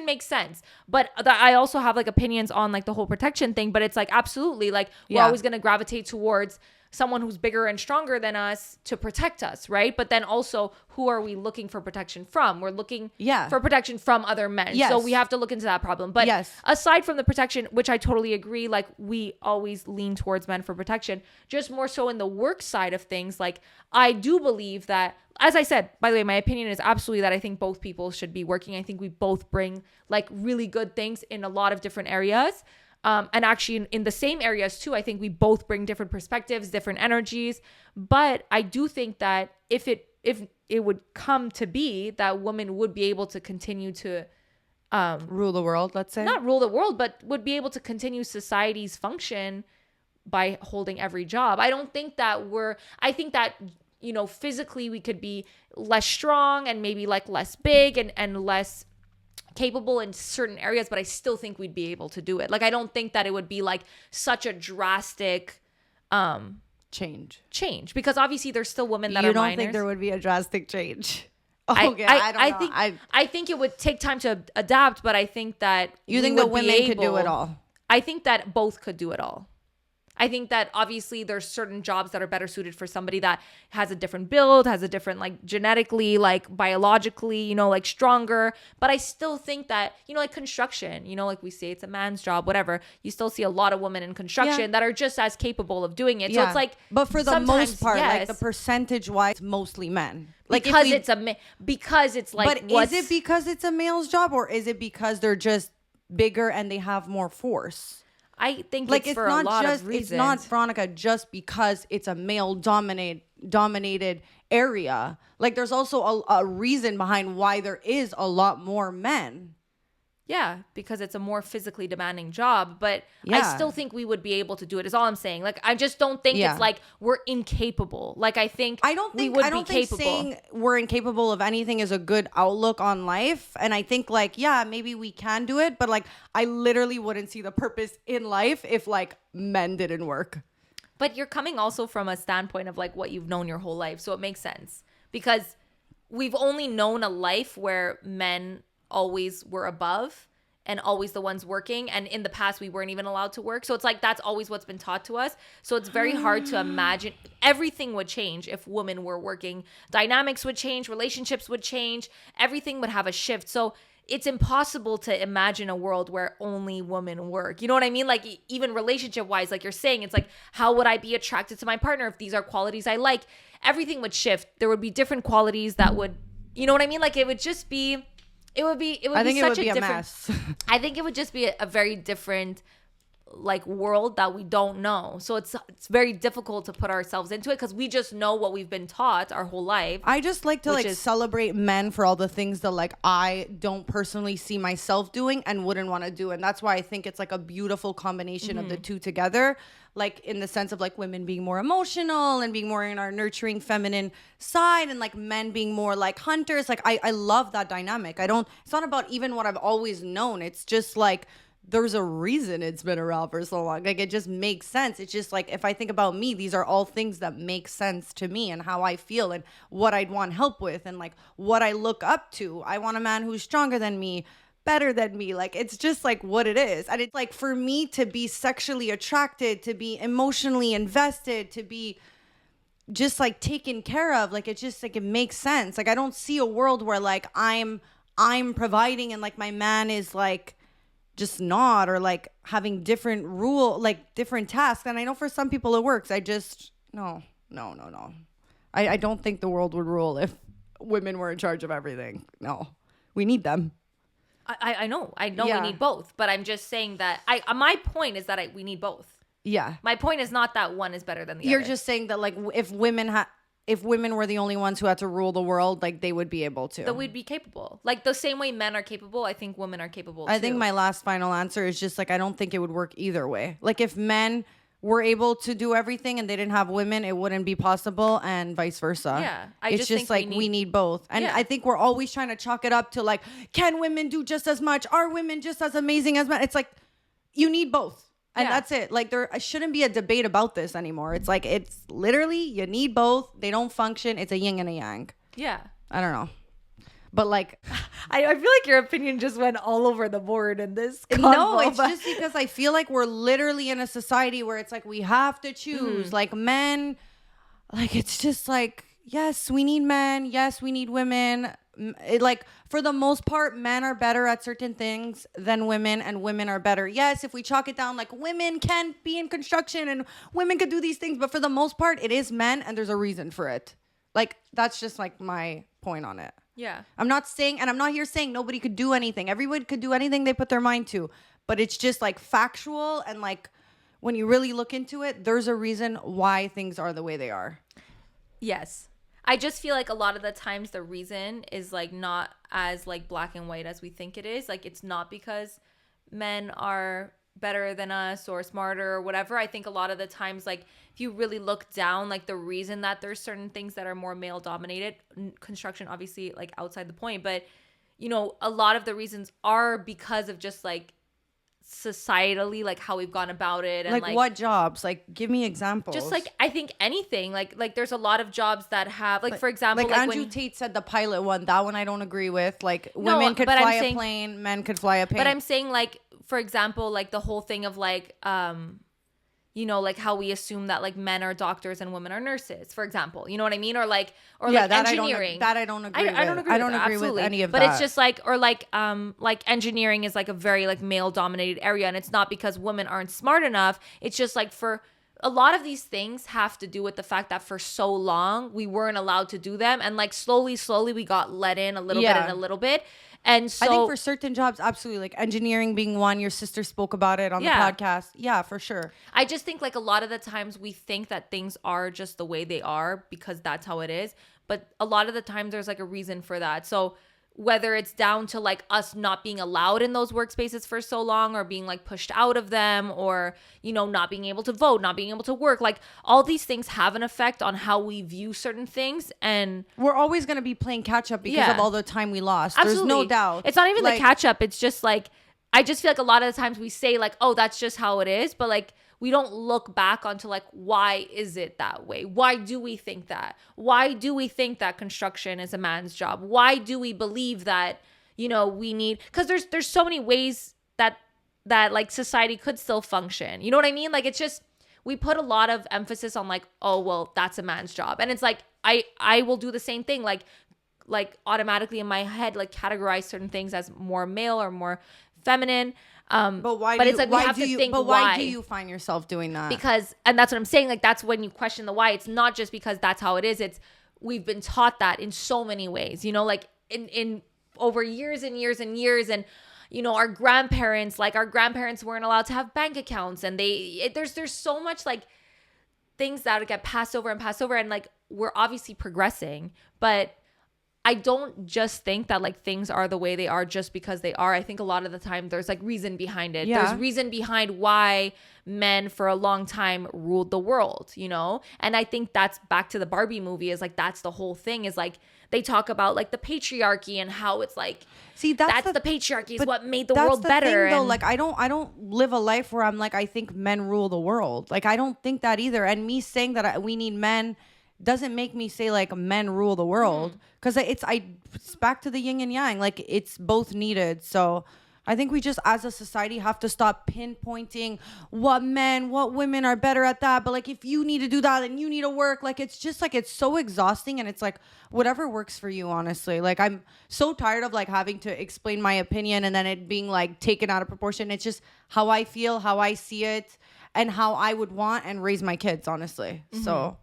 A: makes sense, but I also have like opinions on like the whole protection thing. But it's like absolutely like we're always gonna gravitate towards someone who's bigger and stronger than us to protect us, right? But then also, who are we looking for protection from? We're looking for protection from other men. Yes. So we have to look into that problem. But aside from the protection, which I totally agree, like we always lean towards men for protection, just more so in the work side of things, like I do believe that, as I said, by the way, my opinion is absolutely that I think both people should be working. I think we both bring like really good things in a lot of different areas. And actually in the same areas too, I think we both bring different perspectives, different energies. But I do think that if it would come to be that women would be able to continue to
B: rule the world, let's say.
A: Not rule the world, but would be able to continue society's function by holding every job. I don't think that I think that, you know, physically we could be less strong and maybe like less big and less capable in certain areas, but I still think we'd be able to do it. Like I don't think that it would be like such a drastic change because obviously there's still women that are minors.
B: You don't think there would be a drastic change? Okay, I don't know.
A: I think it would take time to adapt, but I think that
B: you think the women could do it all.
A: I think that both could do it all. I think that obviously there's certain jobs that are better suited for somebody that has a different build, has a different like genetically, like biologically, you know, like stronger. But I still think that, you know, like construction, you know, like we say it's a man's job, whatever. You still see a lot of women in construction that are just as capable of doing it. So it's like,
B: but for the most part, like the percentage wise, mostly men. Like
A: because it's like,
B: but is it because it's a male's job or is it because they're just bigger and they have more force?
A: I think like it's for a lot of reasons.
B: It's not, Veronica, just because it's a male dominated area. Like there's also a reason behind why there is a lot more men.
A: Yeah, because it's a more physically demanding job, but
B: Yeah.
A: I still think we would be able to do it is all I'm saying. Like, I just don't think
B: Yeah.
A: it's like we're incapable. Like, I think
B: I don't think saying we're incapable of anything is a good outlook on life. And I think like, yeah, maybe we can do it, but like I literally wouldn't see the purpose in life if like men didn't work.
A: But you're coming also from a standpoint of like what you've known your whole life. So it makes sense because we've only known a life where men always were above and always the ones working, and in the past we weren't even allowed to work. So it's like that's always what's been taught to us. So it's very hard to imagine. Everything would change if women were working. Dynamics would change, relationships would change, everything would have a shift. So it's impossible to imagine a world where only women work. You know what I mean? Like even relationship wise, like you're saying, it's like, how would I be attracted to my partner if these are qualities I like? Everything would shift. There would be different qualities that would, you know what I mean? Like it would just be, I think it would be a mess. I think it would just be a very different like world that we don't know. So it's very difficult to put ourselves into it because we just know what we've been taught our whole life.
B: I just like to like celebrate men for all the things that like I don't personally see myself doing and wouldn't want to do. And that's why I think it's like a beautiful combination of the two together. Like in the sense of like women being more emotional and being more in our nurturing feminine side and like men being more like hunters. Like I love that dynamic. It's not about even what I've always known. It's just like there's a reason it's been around for so long. Like it just makes sense. It's just like if I think about me, these are all things that make sense to me and how I feel and what I'd want help with and like what I look up to. I want a man who's stronger than me, better than me. Like it's just like what it is. And it's like for me to be sexually attracted, to be emotionally invested, to be just like taken care of, like it's just like it makes sense. Like I don't see a world where like I'm providing and like my man is like just not, or like having different different tasks. And I know for some people it works. I just no. I don't think the world would rule if women were in charge of everything. No, we need them.
A: I know we need both, but I'm just saying that my point is that we need both.
B: Yeah.
A: My point is not that one is better than the other.
B: You're just saying that like if women were the only ones who had to rule the world, like they would be able to.
A: That we'd be capable. Like the same way men are capable, I think women are capable too.
B: I think my last final answer is just like I don't think it would work either way. Like if men were able to do everything and they didn't have women, it wouldn't be possible, and vice versa.
A: Yeah.
B: It's just like we need both. And I think we're always trying to chalk it up to like, can women do just as much? Are women just as amazing as men? It's like you need both. And that's it. Like there shouldn't be a debate about this anymore. It's like it's literally you need both. They don't function. It's a yin and a yang.
A: Yeah.
B: I don't know. But like
A: I feel like your opinion just went all over the board in this convo.
B: No, it's just because I feel like we're literally in a society where it's like we have to choose. Like men, like it's just like, yes, we need men. Yes, we need women. Like for the most part, men are better at certain things than women, and women are better. Yes, if we chalk it down, like women can be in construction and women could do these things, but for the most part, it is men, and there's a reason for it. Like that's just like my point on it.
A: Yeah.
B: I'm not here saying nobody could do anything. Everyone could do anything they put their mind to, but it's just like factual, and like when you really look into it, there's a reason why things are the way they are.
A: Yes. I just feel like a lot of the times the reason is like not as like black and white as we think it is. Like it's not because men are better than us or smarter or whatever. I think a lot of the times, like if you really look down, like the reason that there's certain things that are more male dominated, construction obviously like outside the point, but you know, a lot of the reasons are because of just like societally, like how we've gone about it, and
B: like what jobs, like give me examples.
A: Just like I think anything, like there's a lot of jobs that have like for example,
B: like Andrew Tate said the pilot one, that one I don't agree with. Like women could fly a plane, men could fly a plane.
A: But I'm saying like for example, like the whole thing of like you know, like how we assume that like men are doctors and women are nurses, for example. You know what I mean? Or like engineering.
B: I don't agree with. I don't agree with any of
A: that.
B: But
A: it's just like, or like engineering is like a very like male dominated area, and it's not because women aren't smart enough. It's just like for a lot of these things have to do with the fact that for so long we weren't allowed to do them, and like slowly we got let in a little bit and a little bit. And so
B: I think for certain jobs, absolutely, like engineering being one. Your sister spoke about it on the podcast. Yeah, for sure.
A: I just think like a lot of the times we think that things are just the way they are because that's how it is. But a lot of the time there's like a reason for that. So whether it's down to like us not being allowed in those workspaces for so long, or being like pushed out of them, or, you know, not being able to vote, not being able to work. Like all these things have an effect on how we view certain things. And
B: we're always going to be playing catch up because of all the time we lost.
A: Absolutely.
B: There's no doubt.
A: It's not even the catch up. It's just like, I just feel like a lot of the times we say like, oh, that's just how it is. But like, we don't look back onto like, why is it that way? Why do we think that? Why do we think that construction is a man's job? Why do we believe that, you know, we need, because there's so many ways that like society could still function. You know what I mean? Like, it's just, we put a lot of emphasis on like, oh, well, that's a man's job. And it's like, I will do the same thing. Like automatically in my head, like categorize certain things as more male or more feminine.
B: But why?
A: But it's like we have to think. But
B: why do you find yourself doing that?
A: Because, and that's what I'm saying. Like that's when you question the why. It's not just because that's how it is. It's we've been taught that in so many ways. You know, like in over years and years and years, and you know, our grandparents weren't allowed to have bank accounts, and there's so much like things that get passed over, and like we're obviously progressing, but I don't just think that like things are the way they are just because they are. I think a lot of the time there's like reason behind it. Yeah. There's reason behind why men for a long time ruled the world, you know? And I think that's back to the Barbie movie, is like, that's the whole thing, is like, they talk about like the patriarchy and how it's like, see, that's the patriarchy is what made the world better.
B: Thing, though, like I don't live a life where I'm like, I think men rule the world. Like I don't think that either. And me saying that we need men doesn't make me say like men rule the world, because it's back to the yin and yang. Like it's both needed. So I think we just as a society have to stop pinpointing what women are better at that. But like if you need to do that, then you need to work. Like it's just like, it's so exhausting, and it's like whatever works for you, honestly. Like I'm so tired of like having to explain my opinion and then it being like taken out of proportion. It's just how I feel, how I see it, and how I would want and raise my kids, honestly. So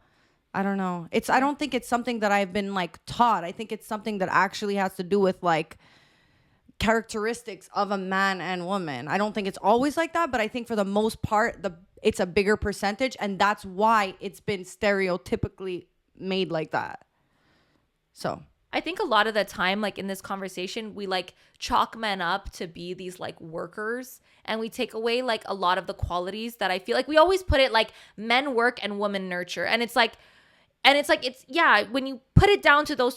B: I don't know. I don't think it's something that I've been like taught. I think it's something that actually has to do with like characteristics of a man and woman. I don't think it's always like that, but I think for the most part, it's a bigger percentage, and that's why it's been stereotypically made like that. So
A: I think a lot of the time, like in this conversation, we like chalk men up to be these like workers, and we take away like a lot of the qualities that I feel like we always put it like men work and women nurture. And it's like, yeah, when you put it down to those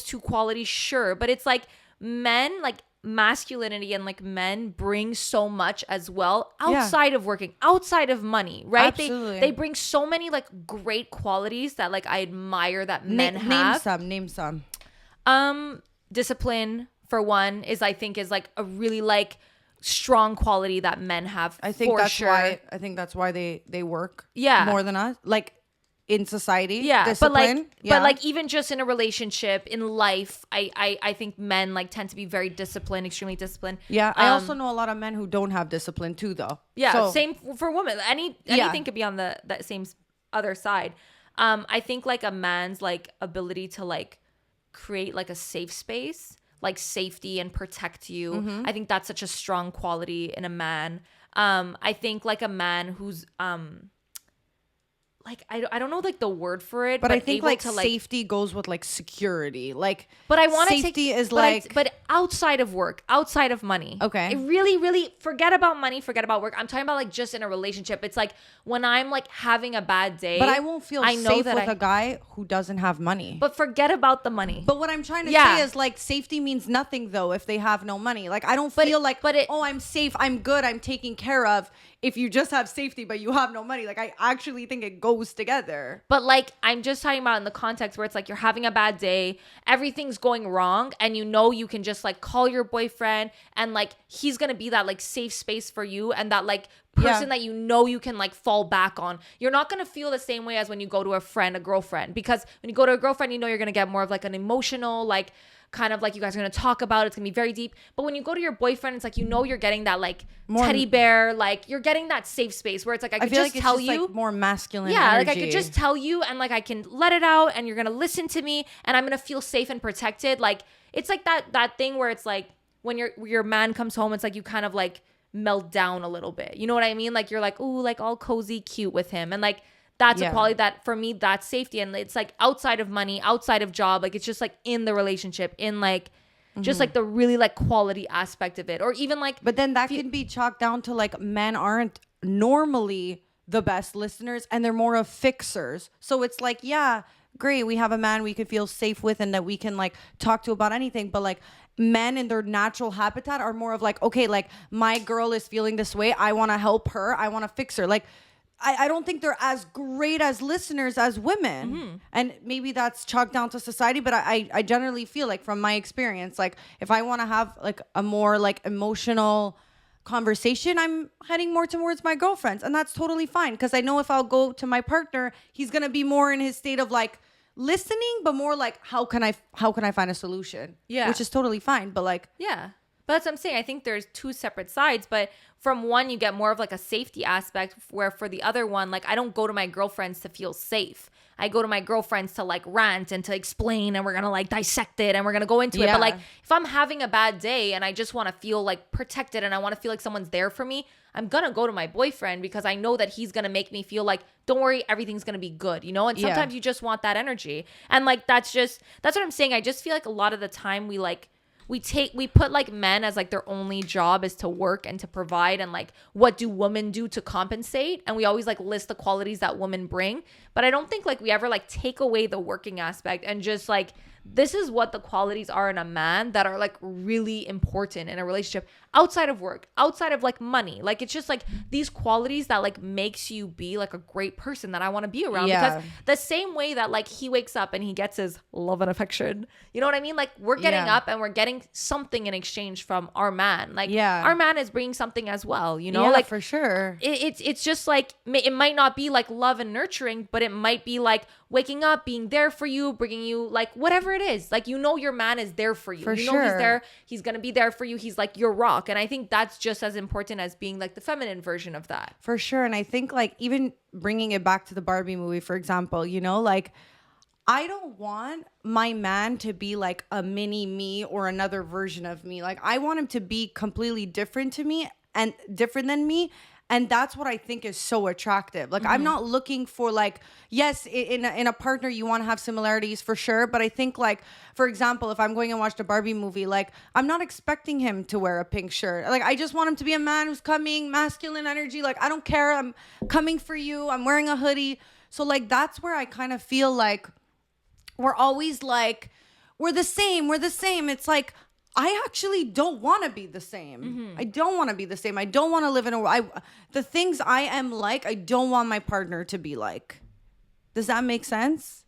A: two qualities, sure. But it's like men, like masculinity and like men bring so much as well outside of working, outside of money, right?
B: Absolutely.
A: They bring so many like great qualities that like I admire that men have.
B: Name some.
A: Discipline, for one, is like a really like strong quality that men have.
B: I think that's
A: sure.
B: why. I think that's why they work.
A: Yeah.
B: More than us. Like in society.
A: Yeah.
B: Discipline.
A: But like even just in a relationship, in life, I think men like tend to be very disciplined, extremely disciplined.
B: Yeah. I also know a lot of men who don't have discipline too, though.
A: Yeah. So, same for women. Anything could be on that same other side. I think like a man's like ability to like create like a safe space, like safety and protect you. I think that's such a strong quality in a man. I think like a man who's like I don't know like the word for it,
B: but I think like safety goes with like security. Like,
A: but I want to
B: safety is like,
A: but outside of work, outside of money.
B: Okay,
A: it really forget about money, forget about work. I'm talking about like just in a relationship. It's like when I'm like having a bad day,
B: but I won't feel safe with a guy who doesn't have money.
A: But forget about the money.
B: But what I'm trying to say is like safety means nothing though if they have no money. Like I don't feel like I'm safe, I'm good, I'm taken care of. If you just have safety but you have no money, like I actually think it goes together.
A: But like I'm just talking about in the context where it's like you're having a bad day, everything's going wrong, and you know you can just like call your boyfriend and like he's gonna be that like safe space for you and that like person that you know you can like fall back on. You're not gonna feel the same way as when you go to a girlfriend, because when you go to a girlfriend, you know you're gonna get more of like an emotional like kind of like you guys are going to talk about. It's going to be very deep. But when you go to your boyfriend, it's like, you know, you're getting that like more teddy bear, like you're getting that safe space where it's like, I could just like tell you,
B: like more masculine
A: energy.
B: Like
A: I could just tell you and like I can let it out and you're going to listen to me and I'm going to feel safe and protected. Like it's like that thing where it's like when your man comes home, it's like you kind of like melt down a little bit. You know what I mean? Like you're like, ooh, like all cozy, cute with him. And like that's a quality that for me, that's safety. And it's like outside of money, outside of job, like it's just like in the relationship, in like just like the really like quality aspect of it, or even like.
B: But then that can be chalked down to like men aren't normally the best listeners and they're more of fixers. So it's like, yeah, great, we have a man we could feel safe with and that we can like talk to about anything, but like men in their natural habitat are more of like, okay, like my girl is feeling this way, I want to help her, I want to fix her. Like I don't think they're as great as listeners as women. And maybe that's chalked down to society, but I generally feel like from my experience, like if I want to have like a more like emotional conversation, I'm heading more towards my girlfriends, and that's totally fine, because I know if I'll go to my partner, he's gonna be more in his state of like listening, but more like how can I find a solution, which is totally fine. But like,
A: but that's what I'm saying. I think there's two separate sides, but from one you get more of like a safety aspect, where for the other one, like I don't go to my girlfriends to feel safe. I go to my girlfriends to like rant and to explain, and we're gonna like dissect it and we're gonna go into it. But like if I'm having a bad day and I just want to feel like protected and I want to feel like someone's there for me, I'm gonna go to my boyfriend, because I know that he's gonna make me feel like, don't worry, everything's gonna be good, you know? And sometimes you just want that energy. And like that's what I'm saying. I just feel like a lot of the time we put like men as like their only job is to work and to provide, and like what do women do to compensate, and we always like list the qualities that women bring, but I don't think like we ever like take away the working aspect and just like, this is what the qualities are in a man that are like really important in a relationship, outside of work, outside of like money. Like it's just like these qualities that like makes you be like a great person that I want to be around. Because the same way that like he wakes up and he gets his love and affection, you know what I mean? Like we're getting up and we're getting something in exchange from our man. Like our man is bringing something as well, you know? Like
B: for sure.
A: It's just like, it might not be like love and nurturing, but it might be like waking up, being there for you, bringing you like whatever it is. Like, you know, your man is there for you. You know, he's there. He's going to be there for you. He's like your rock. And I think that's just as important as being like the feminine version of that.
B: For sure. And I think like even bringing it back to the Barbie movie, for example, you know, like I don't want my man to be like a mini me or another version of me. Like I want him to be completely different to me and different than me. And that's what I think is so attractive. Like, I'm not looking for like, yes, in a partner, you want to have similarities for sure. But I think like, for example, if I'm going and watch the Barbie movie, like I'm not expecting him to wear a pink shirt. Like, I just want him to be a man who's coming, masculine energy. Like, I don't care. I'm coming for you. I'm wearing a hoodie. So like, that's where I kind of feel like we're always like, we're the same. It's like, I actually don't want to be the same. I don't want to be the same. I don't want to live in the things I am like, I don't want my partner to be like. Does that make sense?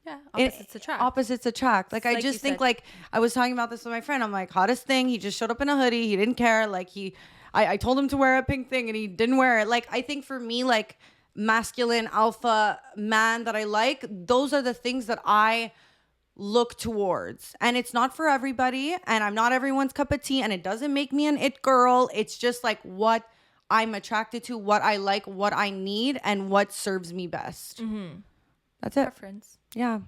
A: Yeah. Opposites attract.
B: Opposites attract. Like I just think like, I was talking about this with my friend. I'm like, hottest thing. He just showed up in a hoodie. He didn't care. Like I told him to wear a pink thing and he didn't wear it. Like, I think for me, like masculine alpha man that I like, those are the things that I look towards. And it's not for everybody, and I'm not everyone's cup of tea, and it doesn't make me an it girl. It's just like what I'm attracted to, what I like, what I need, and what serves me best. That's it.
A: Preference.
B: Yeah,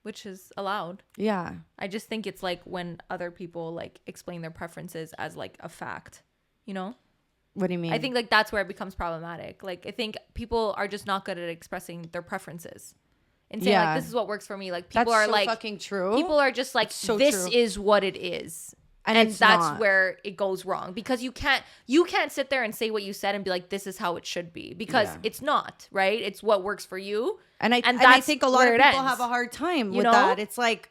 A: which is allowed. I just think it's like when other people like explain their preferences as like a fact, you know?
B: What do you mean?
A: I think like that's where it becomes problematic. Like I think people are just not good at expressing their preferences and saying like, this is what works for me. Like people are like,
B: fucking true.
A: People are just like, this is what it is. And that's where it goes wrong, because you can't sit there and say what you said and be like, this is how it should be, because it's not, right? It's what works for you. And I think
B: a lot of people have a hard time with that. It's like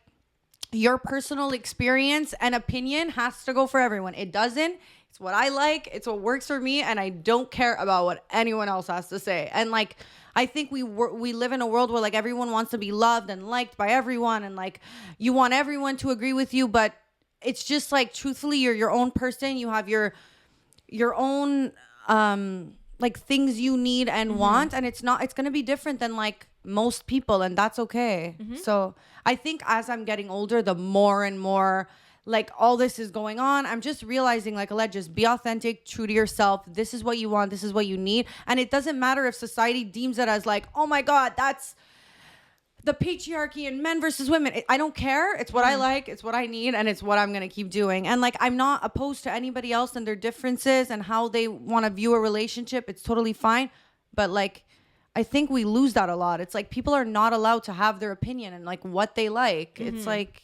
B: your personal experience and opinion has to go for everyone. It doesn't. It's what I like. It's what works for me. And I don't care about what anyone else has to say. And like, I think we live in a world where like everyone wants to be loved and liked by everyone. And like, you want everyone to agree with you, but it's just like, truthfully, you're your own person. You have your own, like things you need and want. And it's going to be different than like most people. And that's okay. So I think as I'm getting older, the more and more like all this is going on, I'm just realizing like, Alette, just be authentic, true to yourself. This is what you want. This is what you need. And it doesn't matter if society deems it as like, oh my God, that's the patriarchy and men versus women. I don't care. It's what I like. It's what I need. And it's what I'm going to keep doing. And like, I'm not opposed to anybody else and their differences and how they want to view a relationship. It's totally fine. But like, I think we lose that a lot. It's like people are not allowed to have their opinion and like what they like. It's like,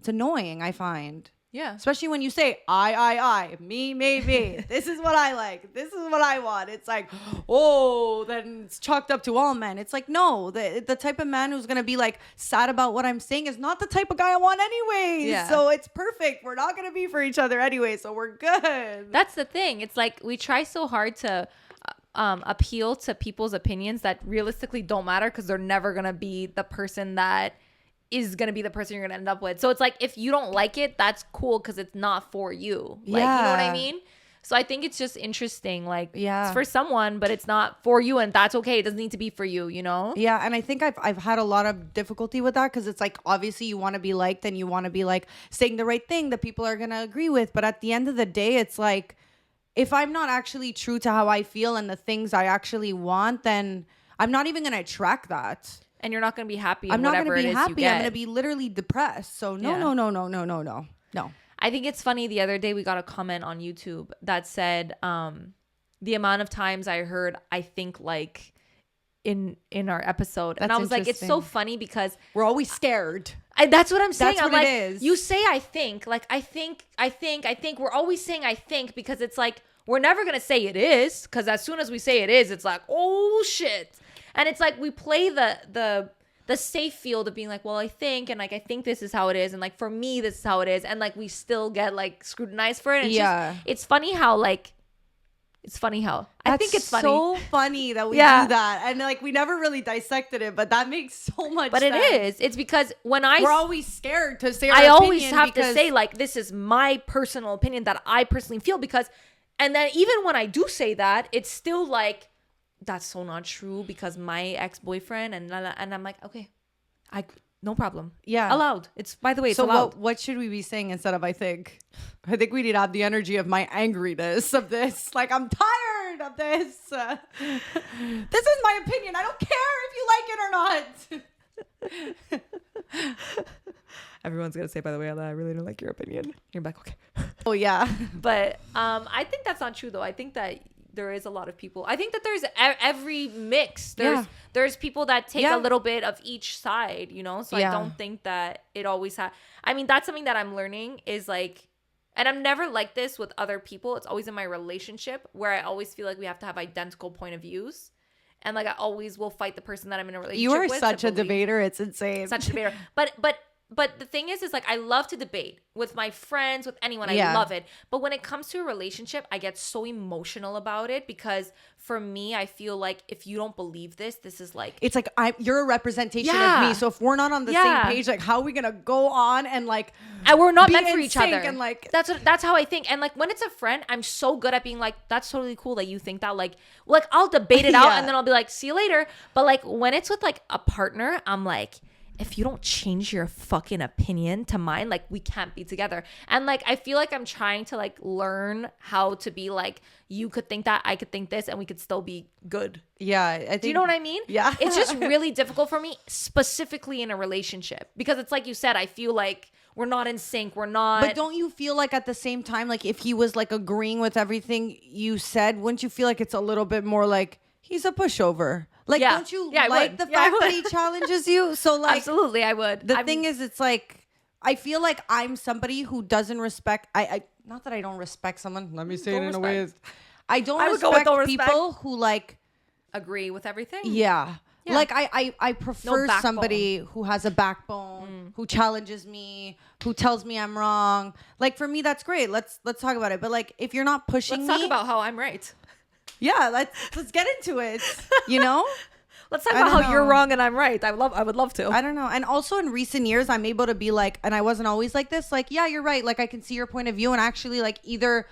B: It's annoying, I find.
A: Yeah.
B: Especially when you say, I, me, maybe. This is what I like. This is what I want. It's like, oh, then it's chalked up to all men. It's like, no, the type of man who's going to be like sad about what I'm saying is not the type of guy I want anyway.
A: Yeah.
B: So it's perfect. We're not going to be for each other anyway. So we're good.
A: That's the thing. It's like we try so hard to appeal to people's opinions that realistically don't matter because they're never going to be the person that is going to be the person you're going to end up with. So it's like, if you don't like it, that's cool because it's not for you. Like, you know what I mean? So I think it's just interesting. Like, it's for someone, but it's not for you, and that's okay. It doesn't need to be for you, you know?
B: Yeah, and I think I've had a lot of difficulty with that because it's like, obviously you want to be liked and you want to be like saying the right thing that people are going to agree with. But at the end of the day, it's like, if I'm not actually true to how I feel and the things I actually want, then I'm not even going to attract that.
A: And you're not going to be happy.
B: I'm not going to be happy. I'm going to
A: be
B: be literally depressed. So no.
A: I think it's funny. The other day we got a comment on YouTube that said the amount of times I heard I think like in our episode. And I was like, it's so funny because
B: we're always scared.
A: That's what I'm saying.
B: That's
A: I'm
B: what
A: like,
B: it is.
A: You say I think. Like, I think. We're always saying I think because it's like, we're never going to say it is, because as soon as we say it is, it's like, oh shit. And it's like we play the safe field of being like, well, I think, and like, I think this is how it is. And like, for me, this is how it is. And like, we still get like scrutinized for it. And it's funny how I think it's funny.
B: So funny that we do that. And like, we never really dissected it, but that makes so much sense.
A: But it is. It's because we're
B: always scared to say our
A: I
B: opinion.
A: always have to say like, this is my personal opinion that I personally feel, because, and then even when I do say that, it's still like, that's so not true because my ex-boyfriend and I'm like, okay, no problem.
B: Yeah.
A: Allowed. It's, by the way, it's
B: so
A: allowed.
B: What should we be saying instead of I think? I think we need to have the energy of my angriness of this. Like, I'm tired of this. This is my opinion. I don't care if you like it or not.
A: Everyone's going to say, by the way, I really don't like your opinion. You're like, okay.
B: Oh, yeah.
A: But I think that's not true, though. I think that there is a lot of people. I think that there's every mix. There's people that take a little bit of each side, you know? So I don't think that it always I mean, that's something that I'm learning is like, and I'm never like this with other people. It's always in my relationship where I always feel like we have to have identical point of views. And like, I always will fight the person that I'm in a relationship with.
B: You are such a debater. It's insane.
A: Such a debater. But the thing is like, I love to debate with my friends, with anyone. I love it. But when it comes to a relationship, I get so emotional about it because for me, I feel like if you don't believe this is like...
B: It's like, you're a representation of me. So if we're not on the same page, like, how are we going to go on and like...
A: And we're not meant for each other.
B: And like...
A: That's how I think. And like, when it's a friend, I'm so good at being like, that's totally cool that you think that. Like I'll debate it out and then I'll be like, see you later. But like, when it's with like a partner, I'm like... if you don't change your fucking opinion to mine, like, we can't be together. And like, I feel like I'm trying to like learn how to be like, you could think that, I could think this, and we could still be good.
B: Yeah. I think,
A: do you know what I mean?
B: Yeah.
A: It's just really difficult for me, specifically in a relationship, because it's like you said, I feel like we're not in sync. We're not.
B: But don't you feel like at the same time, like if he was like agreeing with everything you said, wouldn't you feel like it's a little bit more like he's a pushover? Like, don't you like the fact that he challenges you? So like,
A: absolutely, I would.
B: The thing is, it's like, I feel like I'm somebody who doesn't respect. I not that I don't respect someone. Let me say it in a way. I don't respect people who like
A: agree with everything.
B: Yeah. Like I prefer somebody who has a backbone, who challenges me, who tells me I'm wrong. Like, for me, that's great. Let's talk about it. But like, if you're not pushing me,
A: let's talk about how I'm right.
B: Yeah, let's get into it. You know?
A: Let's talk about how you're wrong and I'm right. I would love to.
B: I don't know. And also in recent years, I'm able to be like, and I wasn't always like this, like, yeah, you're right. Like, I can see your point of view, and actually, like, either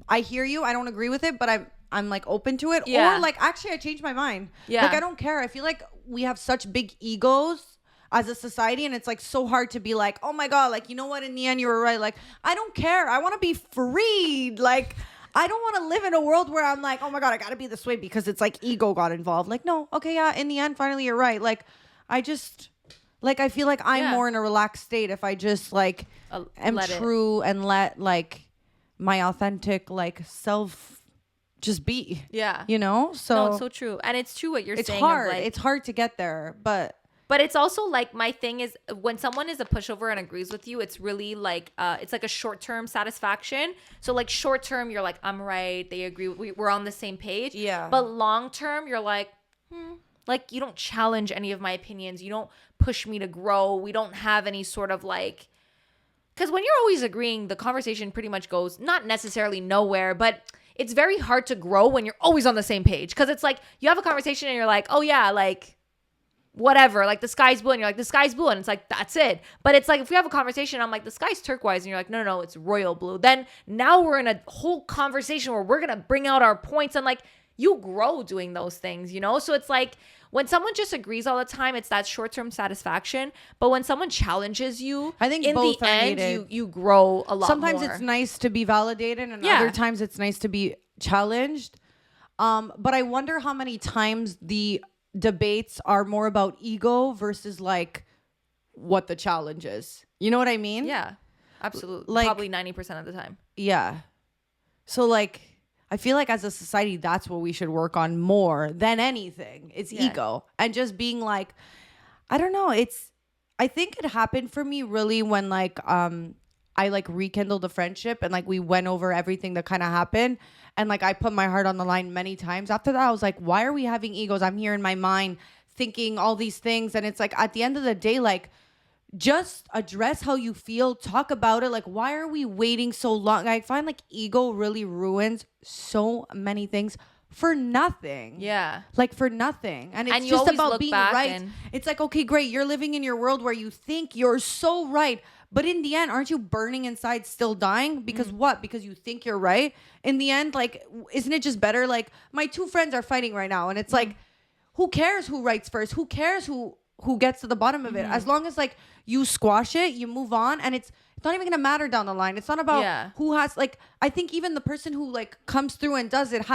B: I hear you, I don't agree with it, but I'm like open to it. Or like, actually, I changed my mind. Yeah. Like, I don't care. I feel like we have such big egos as a society, and it's like so hard to be like, oh my God, like, you know what? In the end, you were right. Like, I don't care. I want to be freed. Like, I don't want to live in a world where I'm like, oh my God, I got to be this way because it's like ego got involved. Like, no, okay, yeah, in the end, finally, you're right. Like, I just, like, I feel like I'm more in a relaxed state if I just like am true and let like my authentic like self just be.
A: Yeah.
B: You know? So
A: no, it's so true. And it's true what you're saying.
B: It's hard. It's hard to get there, but
A: But it's also like my thing is when someone is a pushover and agrees with you, it's really like it's like a short-term satisfaction. So like short-term, you're like, I'm right. They agree. We're on the same page.
B: Yeah.
A: But long-term, you're like, like you don't challenge any of my opinions. You don't push me to grow. We don't have any sort of like, because when you're always agreeing, the conversation pretty much goes not necessarily nowhere, but it's very hard to grow when you're always on the same page. Because it's like you have a conversation and you're like, oh yeah, like whatever, like the sky's blue, and you're like, the sky's blue, and it's like, that's it. But it's like if we have a conversation, I'm like, the sky's turquoise, and you're like, no, it's royal blue. Then now we're in a whole conversation where we're gonna bring out our points, and like you grow doing those things, you know? So it's like when someone just agrees all the time, it's that short-term satisfaction. But when someone challenges you,
B: I think
A: in
B: both
A: the
B: are
A: end,
B: needed.
A: you grow a lot
B: Sometimes
A: more.
B: it's nice to be validated, and
A: Yeah.
B: other times it's nice to be challenged. But I wonder how many times the debates are more about ego versus like what the challenge is. You know what I mean?
A: Yeah, absolutely.
B: Like-
A: Probably 90% of the time.
B: Yeah. So like I feel like as a society that's what we should work on more than anything. It's ego. And just being like, I don't know, I think it happened for me really when like I like rekindled a friendship and like we went over everything that kind of happened. And like I put my heart on the line many times. After that, I was like, why are we having egos? I'm here in my mind thinking all these things. And it's like at the end of the day, like just address how you feel. Talk about it. Like, why are we waiting so long? I find like ego really ruins so many things for nothing.
A: Yeah.
B: Like for nothing. And it's
A: And you
B: just
A: always
B: about
A: look
B: being
A: back
B: right.
A: and-
B: It's like, okay, great. You're living in your world where you think you're so right. But in the end, aren't you burning inside, still dying? Because what? Because you think you're right? In the end, like, isn't it just better? Like, my two friends are fighting right now. And it's like, who cares who writes first? Who cares who gets to the bottom of it? As long as, like, you squash it, you move on. And it's not even going to matter down the line. It's not about who has, like, I think even the person who, like, comes through and does it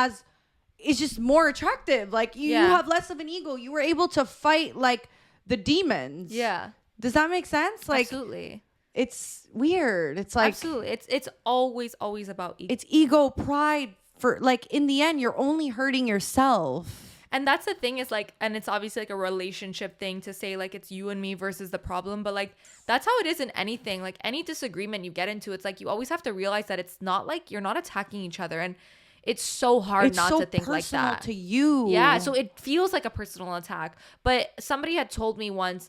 B: is just more attractive. Like, you have less of an ego. You were able to fight, like, the demons.
A: Yeah.
B: Does that make sense? Like,
A: Absolutely.
B: it's weird. It's like
A: Absolutely. It's always about ego.
B: it's ego, pride. For like in the end, you're only hurting yourself.
A: And that's the thing is like, and it's obviously like a relationship thing to say like it's you and me versus the problem. But like, that's how it is in anything. Like any disagreement you get into, it's like you always have to realize that it's not like you're not attacking each other. And it's so hard
B: It's
A: not
B: so
A: to think like
B: personal
A: that.
B: to you.
A: Yeah. So it feels like a personal attack. But somebody had told me once,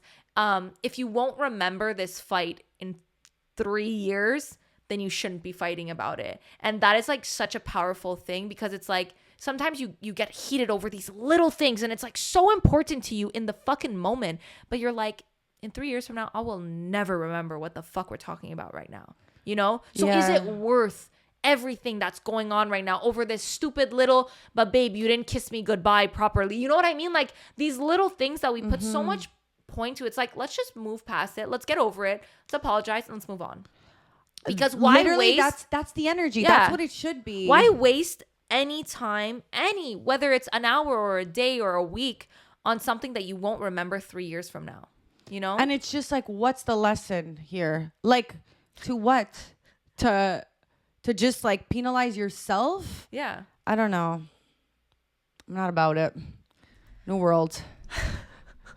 A: if you won't remember this fight in 3 years, then you shouldn't be fighting about it. And that is like such a powerful thing because it's like sometimes you get heated over these little things and it's like so important to you in the fucking moment. But you're like, in 3 years from now, I will never remember what the fuck we're talking about right now. You know? So is it worth everything that's going on right now over this stupid little, but babe, you didn't kiss me goodbye properly. You know what I mean? Like these little things that we put so much point to. It's like, let's just move past it. Let's get over it. Let's apologize and let's move on. Because why
B: Literally,
A: waste?
B: that's the energy.
A: Yeah.
B: That's what it should be.
A: Why waste any time, whether it's an hour or a day or a week on something that you won't remember 3 years from now? You know?
B: And it's just like, what's the lesson here? Like, to what? To just like penalize yourself?
A: Yeah.
B: I don't know. I'm not about it. New world.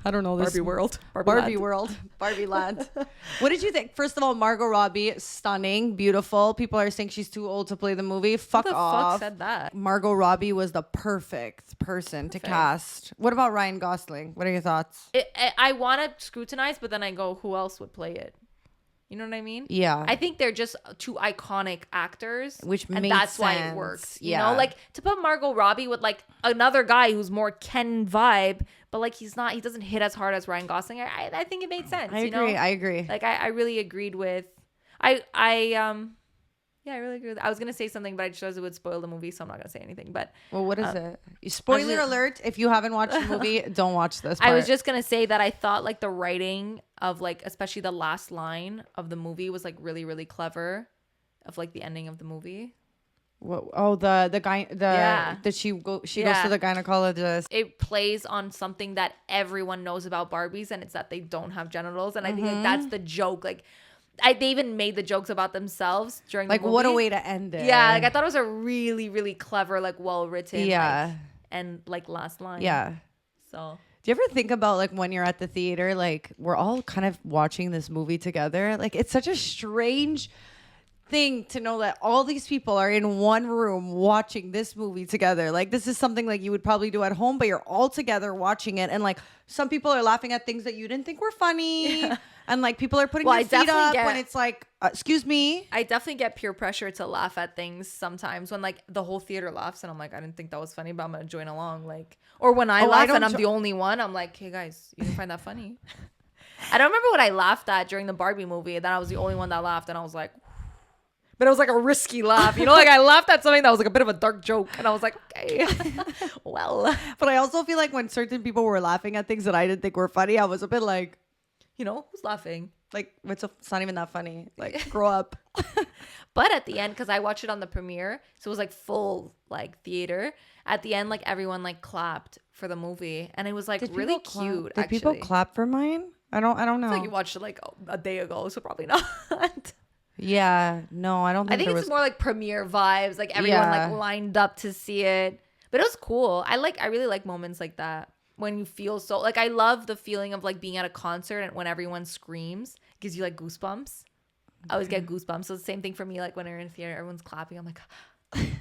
B: I don't know this.
A: Barbie world.
B: Barbie world. Barbie land. What did you think? First of all, Margot Robbie, stunning, beautiful. People are saying she's too old to play the movie. Fuck
A: Who the
B: off.
A: fuck said that?
B: Margot Robbie was the perfect person to cast. What about Ryan Gosling? What are your thoughts?
A: I want to scrutinize, but then I go, who else would play it? You know what I mean?
B: Yeah.
A: I think they're just two iconic actors,
B: Which
A: and
B: made
A: that's why it
B: sense.
A: works. You
B: Yeah.
A: know, like to put Margot Robbie with like another guy who's more Ken vibe, but like he doesn't hit as hard as Ryan Gosling. I think it made sense.
B: I
A: you
B: agree.
A: know?
B: I agree.
A: Like I really agreed with. I really agree with. I was gonna say something, but I just realized it would spoil the movie, so I'm not gonna say anything. But
B: Well, what is it? Spoiler alert. If you haven't watched the movie, don't watch this part.
A: I was just gonna say that I thought like the writing of like especially the last line of the movie was like really really clever, of like the ending of the movie.
B: The guy that she goes to the gynecologist.
A: It plays on something that everyone knows about Barbies, and it's that they don't have genitals, and I think like, that's the joke. Like they even made the jokes about themselves during the movie.
B: What a way to end it.
A: Yeah, like I thought it was a really really clever, like well written,
B: Yeah.
A: and like last line.
B: Yeah.
A: So
B: Do you ever think about like when you're at the theater, like we're all kind of watching this movie together? Like it's such a strange thing to know that all these people are in one room watching this movie together. Like this is something like you would probably do at home, but you're all together watching it. And like some people are laughing at things that you didn't think were funny. Yeah. And like people are putting their feet up when it's like, excuse me.
A: I definitely get peer pressure to laugh at things sometimes when like the whole theater laughs and I'm like, I didn't think that was funny, but I'm gonna join along. Like, or when I laugh and I'm the only one, I'm like, hey guys, you didn't find that funny? I don't remember what I laughed at during the Barbie movie. Then I was the only one that laughed and I was like, but it was like a risky laugh, you know, like I laughed at something that was like a bit of a dark joke and I was like, okay, well.
B: But I also feel like when certain people were laughing at things that I didn't think were funny, I was a bit like,
A: you know, who's laughing?
B: Like, it's not even that funny. Like, grow up.
A: But at the end, because I watched it on the premiere, so it was like full like theater. At the end, like everyone like clapped for the movie, and it was like really cute.
B: Did people clap for mine? I don't know.
A: I feel like you watched it like a day ago, so probably not.
B: Yeah, no, I don't think.
A: I think it's more like premiere vibes, like everyone like lined up to see it. But it was cool. I really like moments like that. When you feel so like I love the feeling of like being at a concert and when everyone screams, it gives you like goosebumps. I always get goosebumps. So the same thing for me, like when we're in theater, everyone's clapping. I'm like,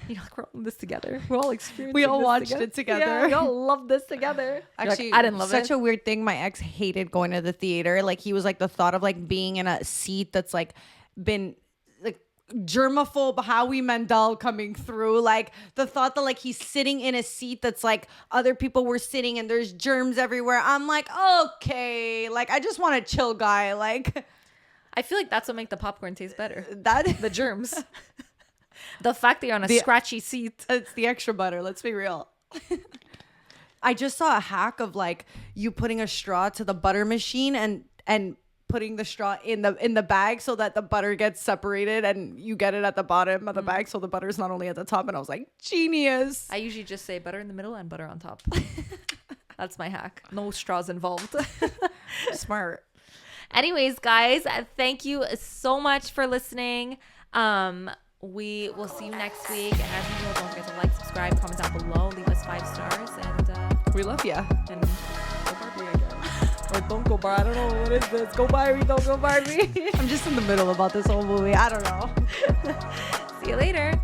A: you know, like we're all in this together. We're all experiencing.
B: We all watched it together.
A: Yeah, we all love this together.
B: Actually,
A: like, I didn't love
B: such a weird thing. My ex hated going to the theater. Like he was like the thought of like being in a seat that's like been like germaphobe Howie Mandel coming through, like the thought that like he's sitting in a seat that's like other people were sitting and there's germs everywhere. I'm like, okay, like I just want a chill guy. Like
A: I feel like that's what makes the popcorn taste better.
B: The
A: germs. The fact that you're on a scratchy seat.
B: It's the extra butter, let's be real. I just saw a hack of like you putting a straw to the butter machine and putting the straw in the bag so that the butter gets separated and you get it at the bottom of the bag, so the butter's not only at the top. And I was like, genius.
A: I usually just say butter in the middle and butter on top. That's my hack. No straws involved.
B: Smart.
A: Anyways, guys, thank you so much for listening. We will see you next week. And as usual, don't forget to like, subscribe, comment down below, leave us 5 stars, and
B: we love ya.
A: And go Barbie again. Or don't go Barbie. I don't know what is this. Go Barbie, don't go Barbie.
B: I'm just in the middle about this whole movie. I don't know.
A: See you later.